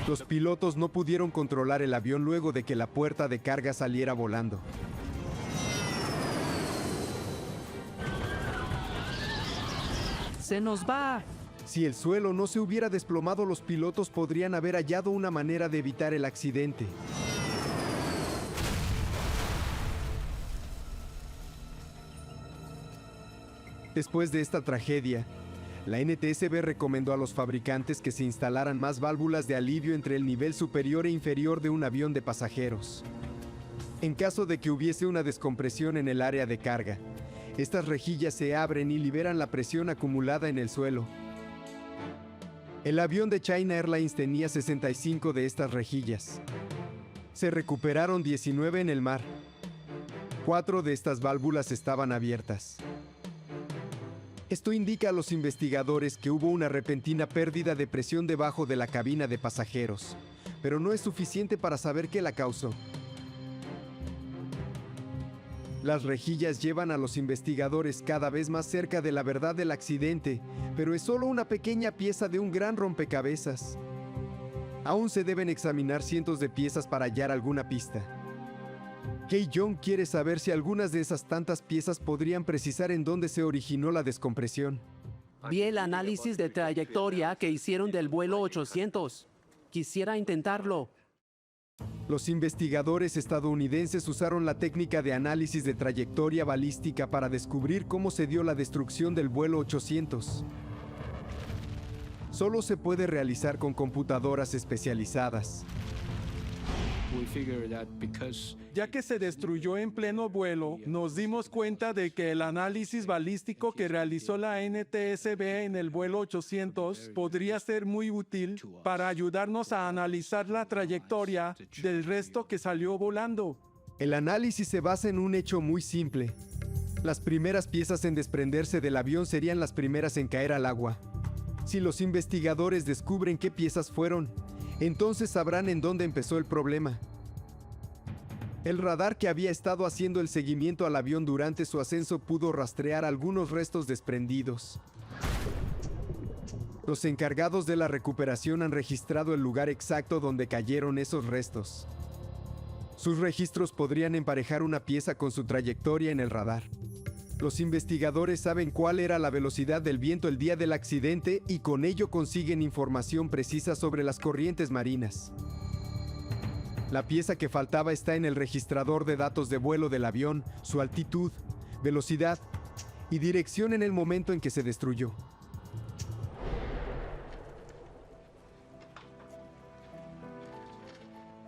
Speaker 1: Los pilotos no pudieron controlar el avión luego de que la puerta de carga saliera volando.
Speaker 21: ¡Se nos va!
Speaker 1: Si el suelo no se hubiera desplomado, los pilotos podrían haber hallado una manera de evitar el accidente. Después de esta tragedia, la NTSB recomendó a los fabricantes que se instalaran más válvulas de alivio entre el nivel superior e inferior de un avión de pasajeros. En caso de que hubiese una descompresión en el área de carga, estas rejillas se abren y liberan la presión acumulada en el suelo. El avión de China Airlines tenía 65 de estas rejillas. Se recuperaron 19 en el mar. 4 de estas válvulas estaban abiertas. Esto indica a los investigadores que hubo una repentina pérdida de presión debajo de la cabina de pasajeros, pero no es suficiente para saber qué la causó. Las rejillas llevan a los investigadores cada vez más cerca de la verdad del accidente, pero es solo una pequeña pieza de un gran rompecabezas. Aún se deben examinar cientos de piezas para hallar alguna pista. Kei-Jong quiere saber si algunas de esas tantas piezas podrían precisar en dónde se originó la descompresión.
Speaker 6: Vi el análisis de trayectoria que hicieron del vuelo 800. Quisiera intentarlo.
Speaker 1: Los investigadores estadounidenses usaron la técnica de análisis de trayectoria balística para descubrir cómo se dio la destrucción del vuelo 800. Solo se puede realizar con computadoras especializadas.
Speaker 5: Ya que se destruyó en pleno vuelo, nos dimos cuenta de que el análisis balístico que realizó la NTSB en el vuelo 800 podría ser muy útil para ayudarnos a analizar la trayectoria del resto que salió volando.
Speaker 1: El análisis se basa en un hecho muy simple. Las primeras piezas en desprenderse del avión serían las primeras en caer al agua. Si los investigadores descubren qué piezas fueron, entonces sabrán en dónde empezó el problema. El radar que había estado haciendo el seguimiento al avión durante su ascenso pudo rastrear algunos restos desprendidos. Los encargados de la recuperación han registrado el lugar exacto donde cayeron esos restos. Sus registros podrían emparejar una pieza con su trayectoria en el radar. Los investigadores saben cuál era la velocidad del viento el día del accidente y con ello consiguen información precisa sobre las corrientes marinas. La pieza que faltaba está en el registrador de datos de vuelo del avión, su altitud, velocidad y dirección en el momento en que se destruyó.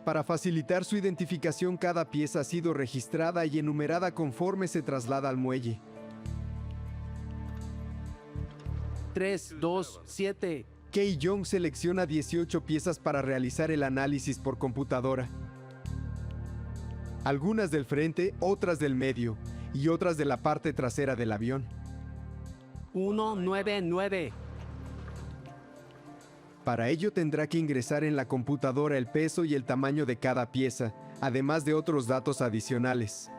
Speaker 1: Para facilitar su identificación, cada pieza ha sido registrada y enumerada conforme se traslada al muelle.
Speaker 6: 3, 2, 7.
Speaker 1: Kei Young selecciona 18 piezas para realizar el análisis por computadora. Algunas del frente, otras del medio y otras de la parte trasera del avión.
Speaker 6: 199.
Speaker 1: Para ello tendrá que ingresar en la computadora el peso y el tamaño de cada pieza, además de otros datos adicionales.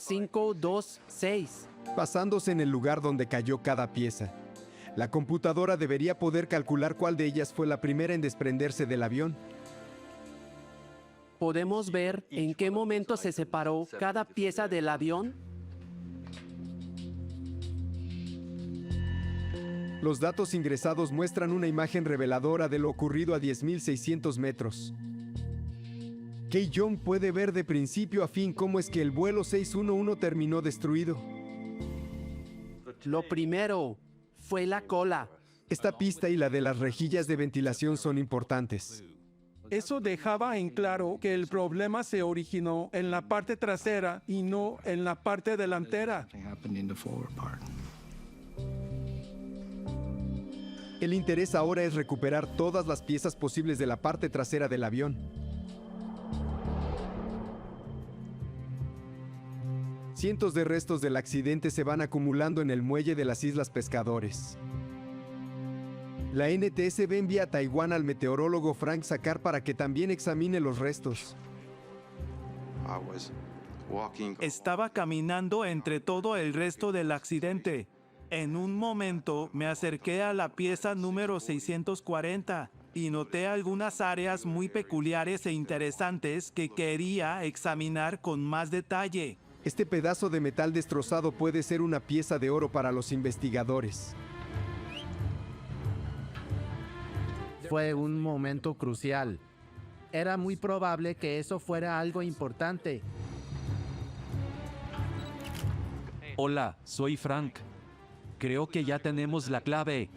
Speaker 6: 526.
Speaker 1: Basándose en el lugar donde cayó cada pieza, la computadora debería poder calcular cuál de ellas fue la primera en desprenderse del avión.
Speaker 6: ¿Podemos ver en qué momento se separó cada pieza del avión?
Speaker 1: Los datos ingresados muestran una imagen reveladora de lo ocurrido a 10.600 metros. Kei Young puede ver de principio a fin cómo es que el vuelo 611 terminó destruido.
Speaker 6: Lo primero fue la cola.
Speaker 1: Esta pista y la de las rejillas de ventilación son importantes.
Speaker 5: Eso dejaba en claro que el problema se originó en la parte trasera y no en la parte delantera.
Speaker 1: El interés ahora es recuperar todas las piezas posibles de la parte trasera del avión. Cientos de restos del accidente se van acumulando en el muelle de las Islas Pescadores. La NTSB envía a Taiwán al meteorólogo Frank Sakar para que también examine los restos.
Speaker 2: Estaba caminando entre todo el resto del accidente. En un momento me acerqué a la pieza número 640 y noté algunas áreas muy peculiares e interesantes que quería examinar con más detalle.
Speaker 1: Este pedazo de metal destrozado puede ser una pieza de oro para los investigadores.
Speaker 19: Fue un momento crucial. Era muy probable que eso fuera algo importante.
Speaker 16: Hola, soy Frank. Creo que ya tenemos la clave.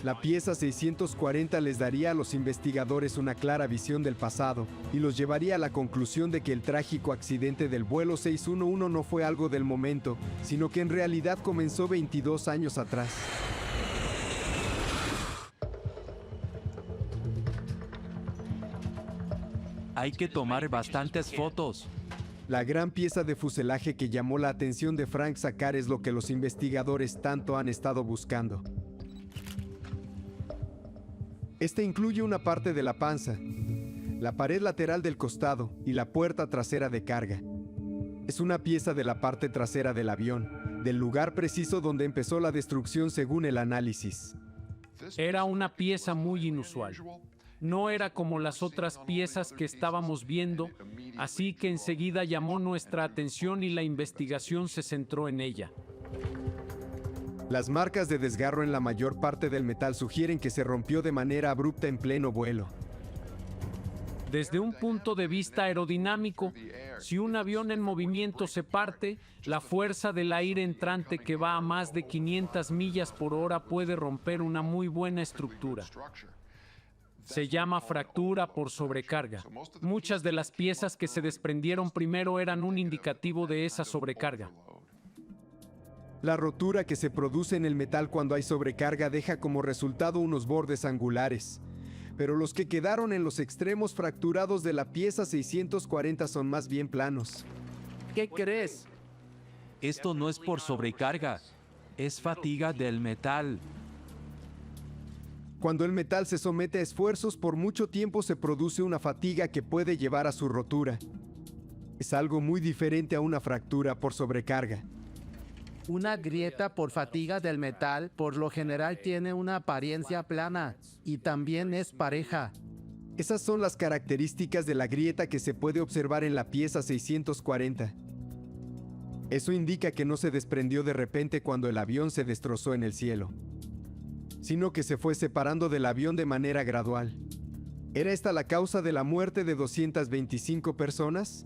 Speaker 1: La pieza 640 les daría a los investigadores una clara visión del pasado y los llevaría a la conclusión de que el trágico accidente del vuelo 611 no fue algo del momento, sino que en realidad comenzó 22 años atrás.
Speaker 16: Hay que tomar bastantes fotos.
Speaker 1: La gran pieza de fuselaje que llamó la atención de Frank Sakar es lo que los investigadores tanto han estado buscando. Este incluye una parte de la panza, la pared lateral del costado y la puerta trasera de carga. Es una pieza de la parte trasera del avión, del lugar preciso donde empezó la destrucción según el análisis.
Speaker 9: Era una pieza muy inusual. No era como las otras piezas que estábamos viendo, así que enseguida llamó nuestra atención y la investigación se centró en ella.
Speaker 1: Las marcas de desgarro en la mayor parte del metal sugieren que se rompió de manera abrupta en pleno vuelo.
Speaker 9: Desde un punto de vista aerodinámico, si un avión en movimiento se parte, la fuerza del aire entrante que va a más de 500 millas por hora puede romper una muy buena estructura. Se llama fractura por sobrecarga. Muchas de las piezas que se desprendieron primero eran un indicativo de esa sobrecarga.
Speaker 1: La rotura que se produce en el metal cuando hay sobrecarga deja como resultado unos bordes angulares. Pero los que quedaron en los extremos fracturados de la pieza 640 son más bien planos.
Speaker 6: ¿Qué crees?
Speaker 16: Esto no es por sobrecarga, es fatiga del metal.
Speaker 1: Cuando el metal se somete a esfuerzos por mucho tiempo se produce una fatiga que puede llevar a su rotura. Es algo muy diferente a una fractura por sobrecarga.
Speaker 19: Una grieta por fatiga del metal por lo general tiene una apariencia plana y también es pareja.
Speaker 1: Esas son las características de la grieta que se puede observar en la pieza 640. Eso indica que no se desprendió de repente cuando el avión se destrozó en el cielo, sino que se fue separando del avión de manera gradual. ¿Era esta la causa de la muerte de 225 personas?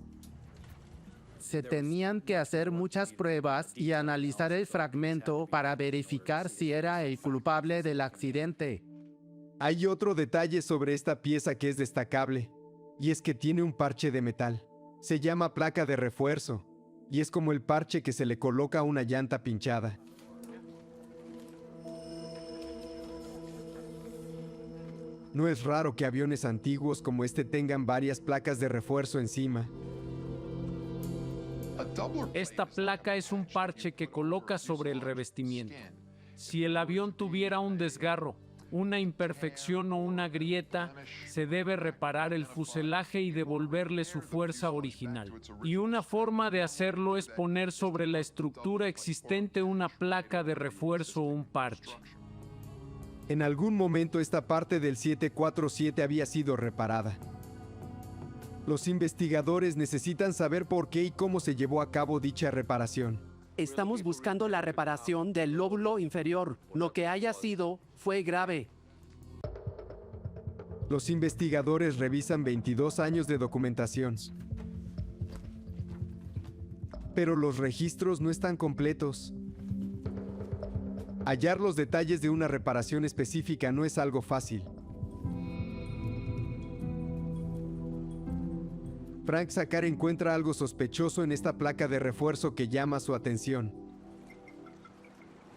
Speaker 19: Se tenían que hacer muchas pruebas y analizar el fragmento para verificar si era el culpable del accidente.
Speaker 1: Hay otro detalle sobre esta pieza que es destacable, y es que tiene un parche de metal. Se llama placa de refuerzo, y es como el parche que se le coloca a una llanta pinchada. No es raro que aviones antiguos como este tengan varias placas de refuerzo encima.
Speaker 9: Esta placa es un parche que coloca sobre el revestimiento. Si el avión tuviera un desgarro, una imperfección o una grieta, se debe reparar el fuselaje y devolverle su fuerza original. Y una forma de hacerlo es poner sobre la estructura existente una placa de refuerzo o un parche.
Speaker 1: En algún momento esta parte del 747 había sido reparada. Los investigadores necesitan saber por qué y cómo se llevó a cabo dicha reparación.
Speaker 6: Estamos buscando la reparación del lóbulo inferior. Lo que haya sido fue grave.
Speaker 1: Los investigadores revisan 22 años de documentación. Pero los registros no están completos. Hallar los detalles de una reparación específica no es algo fácil. Frank Sakar encuentra algo sospechoso en esta placa de refuerzo que llama su atención.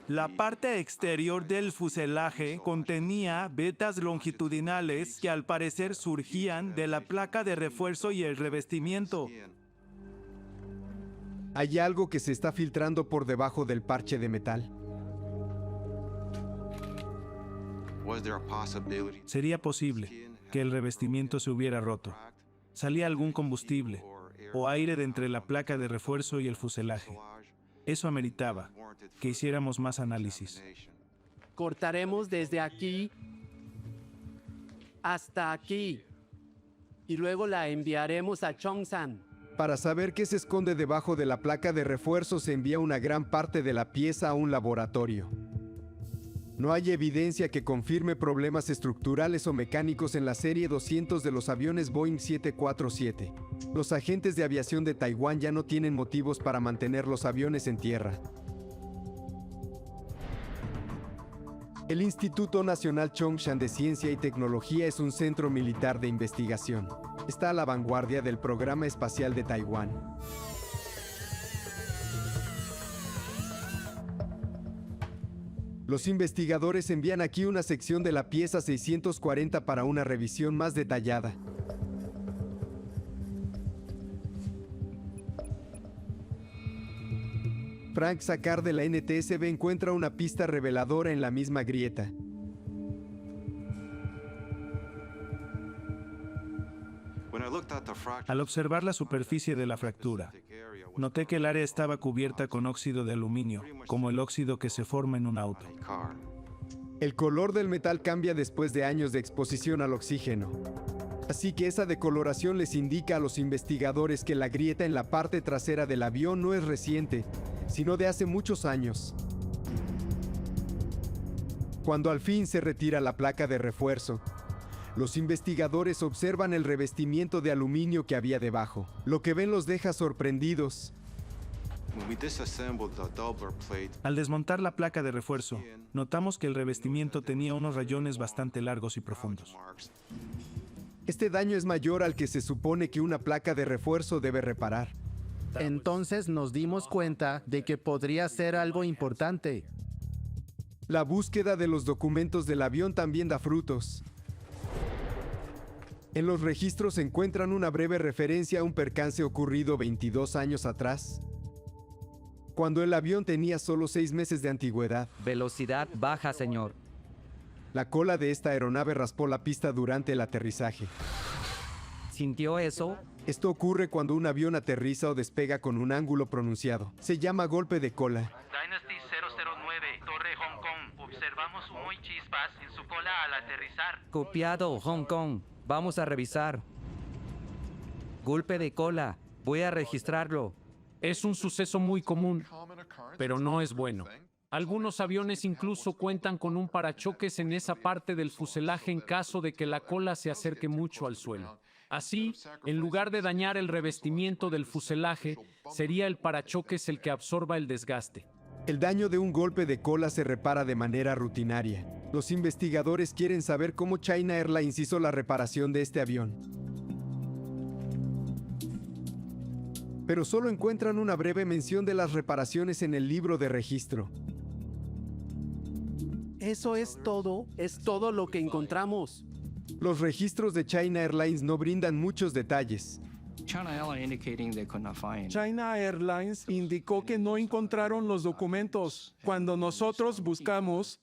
Speaker 2: La parte exterior del fuselaje contenía vetas longitudinales que al parecer surgían de la placa de refuerzo y el revestimiento.
Speaker 1: Hay algo que se está filtrando por debajo del parche de metal.
Speaker 2: Sería posible que el revestimiento se hubiera roto. Salía algún combustible o aire de entre la placa de refuerzo y el fuselaje. Eso ameritaba que hiciéramos más análisis.
Speaker 6: Cortaremos desde aquí hasta aquí y luego la enviaremos a Cheongsan.
Speaker 1: Para saber qué se esconde debajo de la placa de refuerzo se envía una gran parte de la pieza a un laboratorio. No hay evidencia que confirme problemas estructurales o mecánicos en la serie 200 de los aviones Boeing 747. Los agentes de aviación de Taiwán ya no tienen motivos para mantener los aviones en tierra. El Instituto Nacional Chongshan de Ciencia y Tecnología es un centro militar de investigación. Está a la vanguardia del programa espacial de Taiwán. Los investigadores envían aquí una sección de la pieza 640 para una revisión más detallada. Frank Sakar de la NTSB encuentra una pista reveladora en la misma grieta.
Speaker 2: Al observar la superficie de la fractura, noté que el área estaba cubierta con óxido de aluminio, como el óxido que se forma en un auto.
Speaker 1: El color del metal cambia después de años de exposición al oxígeno. Así que esa decoloración les indica a los investigadores que la grieta en la parte trasera del avión no es reciente, sino de hace muchos años. Cuando al fin se retira la placa de refuerzo, Los investigadores observan el revestimiento de aluminio que había debajo. Lo que ven los deja sorprendidos.
Speaker 2: Al desmontar la placa de refuerzo, notamos que el revestimiento tenía unos rayones bastante largos y profundos.
Speaker 1: Este daño es mayor al que se supone que una placa de refuerzo debe reparar.
Speaker 19: Entonces nos dimos cuenta de que podría ser algo importante.
Speaker 1: La búsqueda de los documentos del avión también da frutos. En los registros se encuentran una breve referencia a un percance ocurrido 22 años atrás, cuando el avión tenía solo 6 meses de antigüedad.
Speaker 4: Velocidad baja, señor.
Speaker 1: La cola de esta aeronave raspó la pista durante el aterrizaje.
Speaker 4: ¿Sintió eso?
Speaker 1: Esto ocurre cuando un avión aterriza o despega con un ángulo pronunciado. Se llama golpe de cola.
Speaker 10: Dynasty 009, Torre Hong Kong. Observamos humo y chispas en su cola al aterrizar.
Speaker 4: Copiado, Hong Kong. Vamos a revisar. Golpe de cola. Voy a registrarlo.
Speaker 9: Es un suceso muy común, pero no es bueno. Algunos aviones incluso cuentan con un parachoques en esa parte del fuselaje en caso de que la cola se acerque mucho al suelo. Así, en lugar de dañar el revestimiento del fuselaje, sería el parachoques el que absorba el desgaste.
Speaker 1: El daño de un golpe de cola se repara de manera rutinaria. Los investigadores quieren saber cómo China Airlines hizo la reparación de este avión. Pero solo encuentran una breve mención de las reparaciones en el libro de registro.
Speaker 21: ¿Eso es todo?
Speaker 6: Es todo lo que encontramos.
Speaker 1: Los registros de China Airlines no brindan muchos detalles.
Speaker 5: China Airlines indicó que no encontraron los documentos. Cuando nosotros buscamos,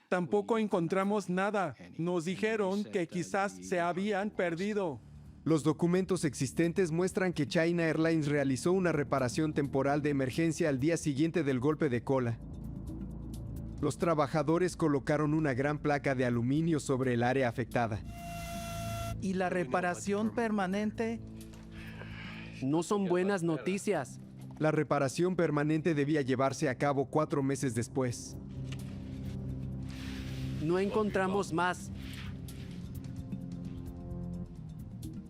Speaker 5: tampoco encontramos nada. Nos dijeron que quizás se habían perdido.
Speaker 1: Los documentos existentes muestran que China Airlines realizó una reparación temporal de emergencia al día siguiente del golpe de cola. Los trabajadores colocaron una gran placa de aluminio sobre el área afectada.
Speaker 21: ¿Y la reparación permanente?
Speaker 6: No son buenas noticias.
Speaker 1: La reparación permanente debía llevarse a cabo 4 meses después.
Speaker 6: No encontramos más.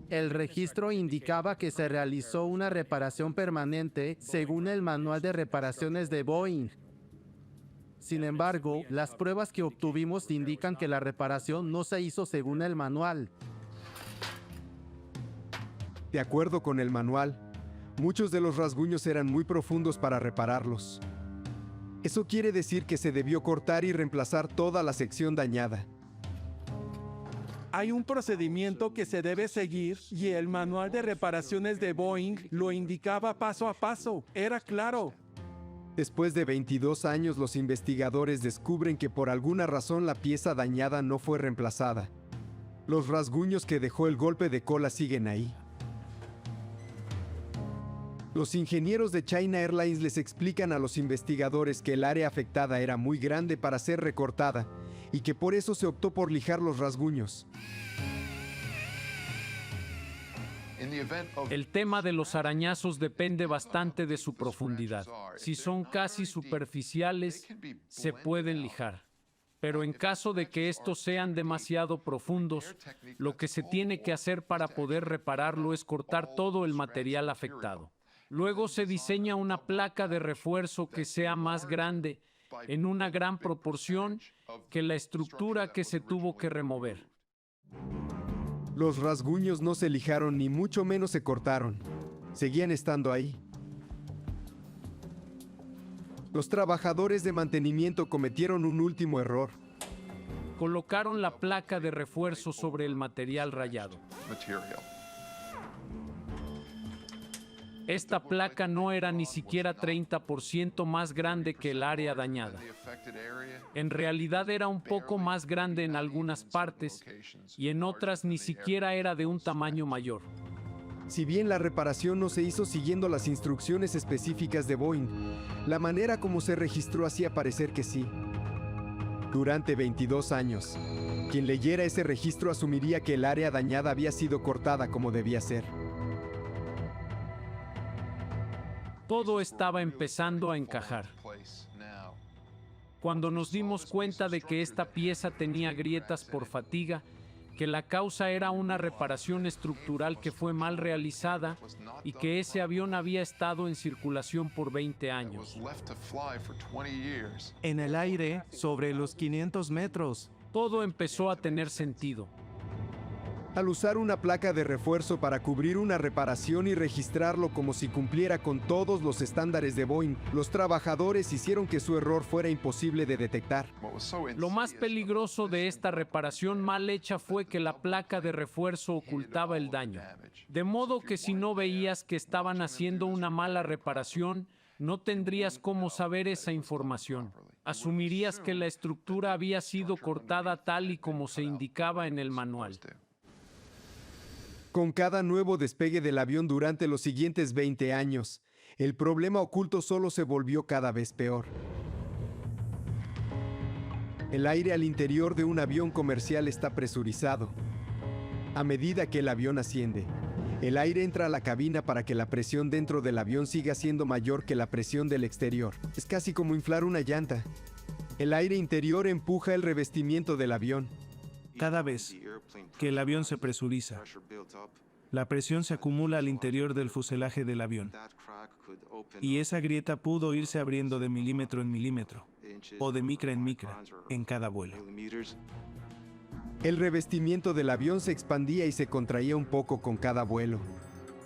Speaker 19: El registro indicaba que se realizó una reparación permanente según el manual de reparaciones de Boeing. Sin embargo, las pruebas que obtuvimos indican que la reparación no se hizo según el manual.
Speaker 1: De acuerdo con el manual, muchos de los rasguños eran muy profundos para repararlos. Eso quiere decir que se debió cortar y reemplazar toda la sección dañada.
Speaker 5: Hay un procedimiento que se debe seguir y el manual de reparaciones de Boeing lo indicaba paso a paso. Era claro.
Speaker 1: Después de 22 años, los investigadores descubren que por alguna razón la pieza dañada no fue reemplazada. Los rasguños que dejó el golpe de cola siguen ahí. Los ingenieros de China Airlines les explican a los investigadores que el área afectada era muy grande para ser recortada y que por eso se optó por lijar los rasguños.
Speaker 9: El tema de los arañazos depende bastante de su profundidad. Si son casi superficiales, se pueden lijar. Pero en caso de que estos sean demasiado profundos, lo que se tiene que hacer para poder repararlo es cortar todo el material afectado. Luego se diseña una placa de refuerzo que sea más grande, en una gran proporción, que la estructura que se tuvo que remover.
Speaker 1: Los rasguños no se lijaron ni mucho menos se cortaron. Seguían estando ahí. Los trabajadores de mantenimiento cometieron un último error.
Speaker 9: Colocaron la placa de refuerzo sobre el material rayado. Esta placa no era ni siquiera 30% más grande que el área dañada. En realidad era un poco más grande en algunas partes y en otras ni siquiera era de un tamaño mayor.
Speaker 1: Si bien la reparación no se hizo siguiendo las instrucciones específicas de Boeing, la manera como se registró hacía parecer que sí. Durante 22 años, quien leyera ese registro asumiría que el área dañada había sido cortada como debía ser.
Speaker 9: Todo estaba empezando a encajar. Cuando nos dimos cuenta de que esta pieza tenía grietas por fatiga, que la causa era una reparación estructural que fue mal realizada y que ese avión había estado en circulación por 20 años.
Speaker 7: En el aire, sobre los 500 metros.
Speaker 9: Todo empezó a tener sentido.
Speaker 1: Al usar una placa de refuerzo para cubrir una reparación y registrarlo como si cumpliera con todos los estándares de Boeing, los trabajadores hicieron que su error fuera imposible de detectar.
Speaker 9: Lo más peligroso de esta reparación mal hecha fue que la placa de refuerzo ocultaba el daño. De modo que si no veías que estaban haciendo una mala reparación, no tendrías cómo saber esa información. Asumirías que la estructura había sido cortada tal y como se indicaba en el manual.
Speaker 1: Con cada nuevo despegue del avión durante los siguientes 20 años, el problema oculto solo se volvió cada vez peor. El aire al interior de un avión comercial está presurizado. A medida que el avión asciende, el aire entra a la cabina para que la presión dentro del avión siga siendo mayor que la presión del exterior. Es casi como inflar una llanta. El aire interior empuja el revestimiento del avión.
Speaker 2: Cada vez que el avión se presuriza, la presión se acumula al interior del fuselaje del avión. Y esa grieta pudo irse abriendo de milímetro en milímetro, o de micra en micra, en cada vuelo.
Speaker 1: El revestimiento del avión se expandía y se contraía un poco con cada vuelo.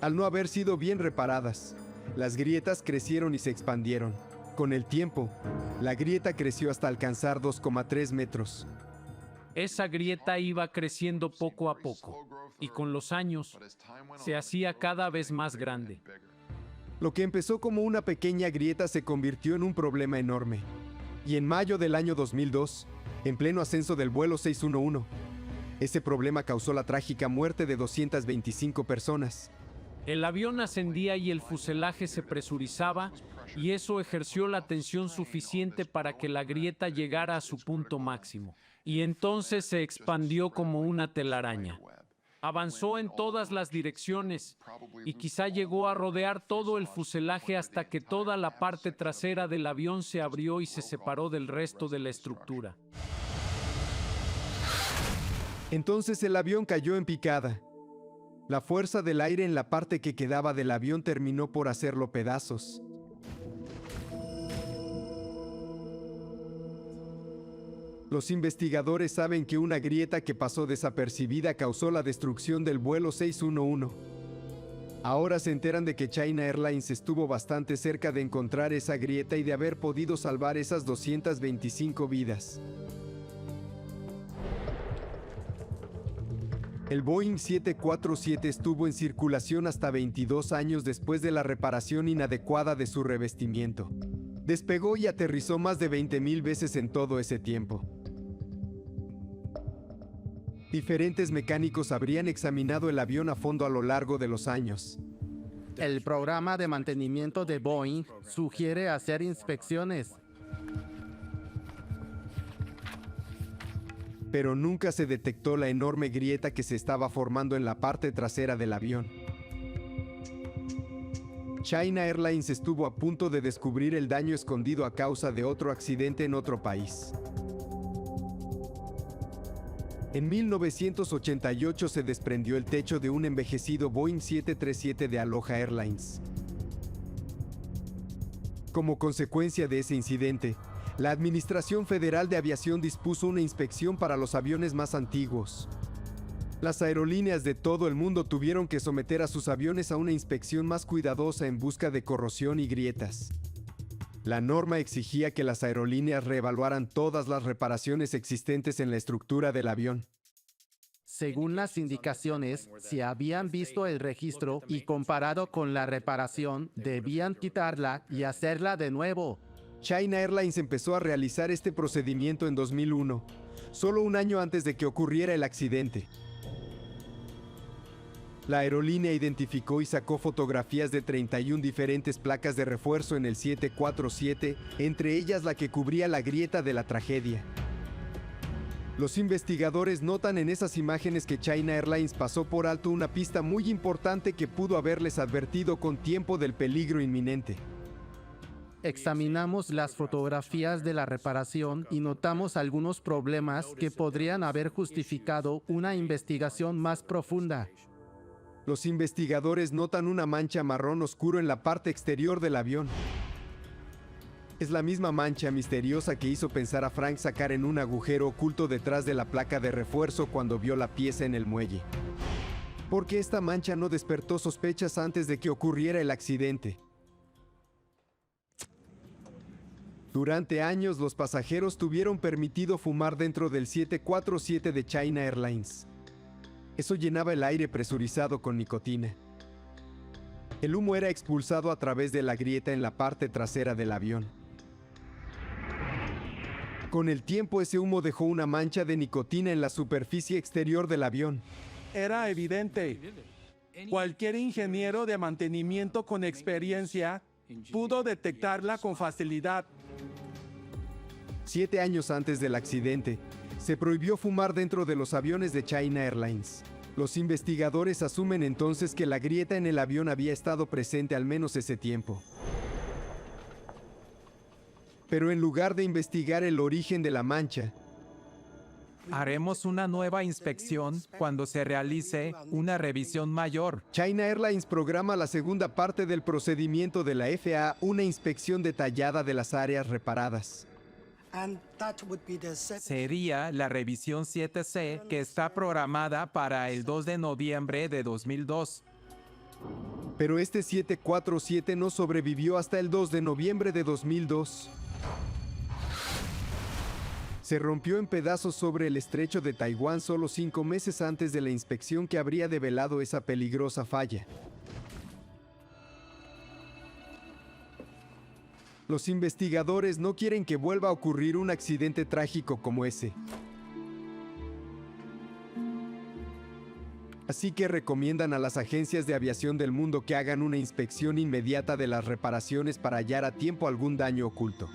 Speaker 1: Al no haber sido bien reparadas, las grietas crecieron y se expandieron. Con el tiempo, la grieta creció hasta alcanzar 2,3 metros.
Speaker 9: Esa grieta iba creciendo poco a poco, y con los años se hacía cada vez más grande.
Speaker 1: Lo que empezó como una pequeña grieta se convirtió en un problema enorme. Y en mayo del año 2002, en pleno ascenso del vuelo 611, ese problema causó la trágica muerte de 225 personas.
Speaker 9: El avión ascendía y el fuselaje se presurizaba, y eso ejerció la tensión suficiente para que la grieta llegara a su punto máximo. Y entonces se expandió como una telaraña. Avanzó en todas las direcciones y quizá llegó a rodear todo el fuselaje hasta que toda la parte trasera del avión se abrió y se separó del resto de la estructura.
Speaker 1: Entonces el avión cayó en picada. La fuerza del aire en la parte que quedaba del avión terminó por hacerlo pedazos. Los investigadores saben que una grieta que pasó desapercibida causó la destrucción del vuelo 611. Ahora se enteran de que China Airlines estuvo bastante cerca de encontrar esa grieta y de haber podido salvar esas 225 vidas. El Boeing 747 estuvo en circulación hasta 22 años después de la reparación inadecuada de su revestimiento. Despegó y aterrizó más de 20,000 veces en todo ese tiempo. Diferentes mecánicos habrían examinado el avión a fondo a lo largo de los años.
Speaker 19: El programa de mantenimiento de Boeing sugiere hacer inspecciones.
Speaker 1: Pero nunca se detectó la enorme grieta que se estaba formando en la parte trasera del avión. China Airlines estuvo a punto de descubrir el daño escondido a causa de otro accidente en otro país. En 1988 se desprendió el techo de un envejecido Boeing 737 de Aloha Airlines. Como consecuencia de ese incidente, la Administración Federal de Aviación dispuso una inspección para los aviones más antiguos. Las aerolíneas de todo el mundo tuvieron que someter a sus aviones a una inspección más cuidadosa en busca de corrosión y grietas. La norma exigía que las aerolíneas reevaluaran todas las reparaciones existentes en la estructura del avión.
Speaker 19: Según las indicaciones, si habían visto el registro y comparado con la reparación, debían quitarla y hacerla de nuevo.
Speaker 1: China Airlines empezó a realizar este procedimiento en 2001, solo un año antes de que ocurriera el accidente. La aerolínea identificó y sacó fotografías de 31 diferentes placas de refuerzo en el 747, entre ellas la que cubría la grieta de la tragedia. Los investigadores notan en esas imágenes que China Airlines pasó por alto una pista muy importante que pudo haberles advertido con tiempo del peligro inminente.
Speaker 19: Examinamos las fotografías de la reparación y notamos algunos problemas que podrían haber justificado una investigación más profunda.
Speaker 1: Los investigadores notan una mancha marrón oscuro en la parte exterior del avión. Es la misma mancha misteriosa que hizo pensar a Frank sacar en un agujero oculto detrás de la placa de refuerzo cuando vio la pieza en el muelle. Porque esta mancha no despertó sospechas antes de que ocurriera el accidente. Durante años, los pasajeros tuvieron permitido fumar dentro del 747 de China Airlines. Eso llenaba el aire presurizado con nicotina. El humo era expulsado a través de la grieta en la parte trasera del avión. Con el tiempo, ese humo dejó una mancha de nicotina en la superficie exterior del avión.
Speaker 18: Era evidente. Cualquier ingeniero de mantenimiento con experiencia pudo detectarla con facilidad.
Speaker 1: 7 años antes del accidente, se prohibió fumar dentro de los aviones de China Airlines. Los investigadores asumen entonces que la grieta en el avión había estado presente al menos ese tiempo. Pero en lugar de investigar el origen de la mancha,
Speaker 18: haremos una nueva inspección cuando se realice una revisión mayor.
Speaker 1: China Airlines programa la segunda parte del procedimiento de la FAA, una inspección detallada de las áreas reparadas.
Speaker 18: Sería la revisión 7C que está programada para el 2 de noviembre de 2002.
Speaker 1: Pero este 747 no sobrevivió hasta el 2 de noviembre de 2002. Se rompió en pedazos sobre el estrecho de Taiwán solo 5 meses antes de la inspección que habría develado esa peligrosa falla. Los investigadores no quieren que vuelva a ocurrir un accidente trágico como ese. Así que recomiendan a las agencias de aviación del mundo que hagan una inspección inmediata de las reparaciones para hallar a tiempo algún daño oculto.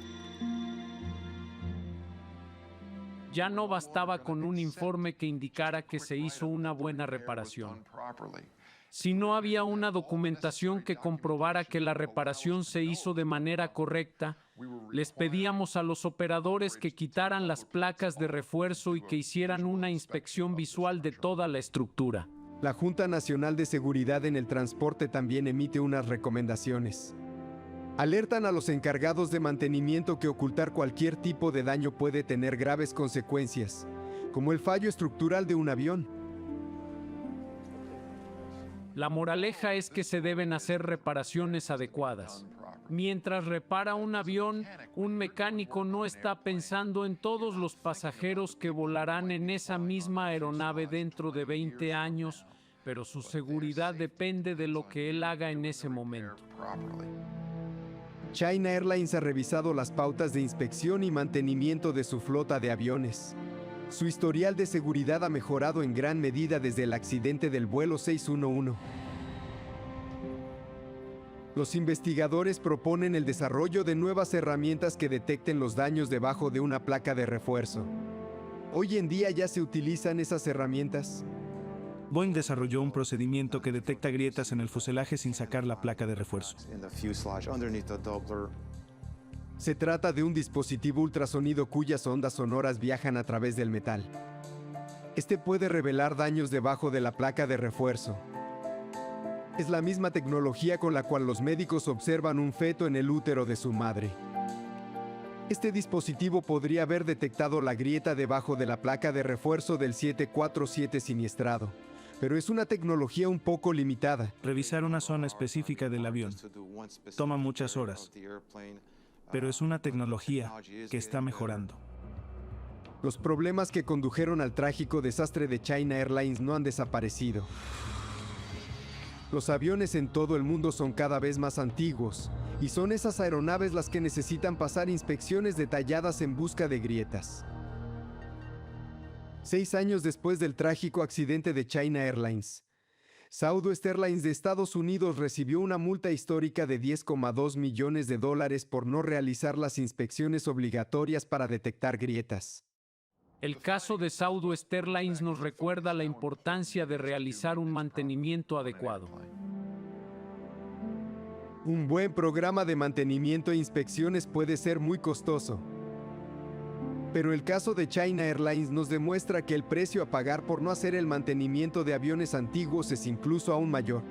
Speaker 9: Ya no bastaba con un informe que indicara que se hizo una buena reparación. Si no había una documentación que comprobara que la reparación se hizo de manera correcta, les pedíamos a los operadores que quitaran las placas de refuerzo y que hicieran una inspección visual de toda la estructura.
Speaker 1: La Junta Nacional de Seguridad en el Transporte también emite unas recomendaciones. Alertan a los encargados de mantenimiento que ocultar cualquier tipo de daño puede tener graves consecuencias, como el fallo estructural de un avión.
Speaker 9: La moraleja es que se deben hacer reparaciones adecuadas. Mientras repara un avión, un mecánico no está pensando en todos los pasajeros que volarán en esa misma aeronave dentro de 20 años, pero su seguridad depende de lo que él haga en ese momento.
Speaker 1: China Airlines ha revisado las pautas de inspección y mantenimiento de su flota de aviones. Su historial de seguridad ha mejorado en gran medida desde el accidente del vuelo 611. Los investigadores proponen el desarrollo de nuevas herramientas que detecten los daños debajo de una placa de refuerzo. Hoy en día ya se utilizan esas herramientas.
Speaker 2: Boeing desarrolló un procedimiento que detecta grietas en el fuselaje sin sacar la placa de refuerzo. Se trata de un dispositivo ultrasonido cuyas ondas sonoras viajan a través del metal. Este puede revelar daños debajo de la placa de refuerzo. Es la misma tecnología con la cual los médicos observan un feto en el útero de su madre. Este dispositivo podría haber detectado la grieta debajo de la placa de refuerzo del 747 siniestrado, pero es una tecnología un poco limitada. Revisar una zona específica del avión toma muchas horas, pero es una tecnología que está mejorando.
Speaker 1: Los problemas que condujeron al trágico desastre de China Airlines no han desaparecido. Los aviones en todo el mundo son cada vez más antiguos, y son esas aeronaves las que necesitan pasar inspecciones detalladas en busca de grietas. 6 años después del trágico accidente de China Airlines, Southwest Airlines de Estados Unidos recibió una multa histórica de $10,2 millones por no realizar las inspecciones obligatorias para detectar grietas.
Speaker 9: El caso de Southwest Airlines nos recuerda la importancia de realizar un mantenimiento adecuado.
Speaker 1: Un buen programa de mantenimiento e inspecciones puede ser muy costoso. Pero el caso de China Airlines nos demuestra que el precio a pagar por no hacer el mantenimiento de aviones antiguos es incluso aún mayor.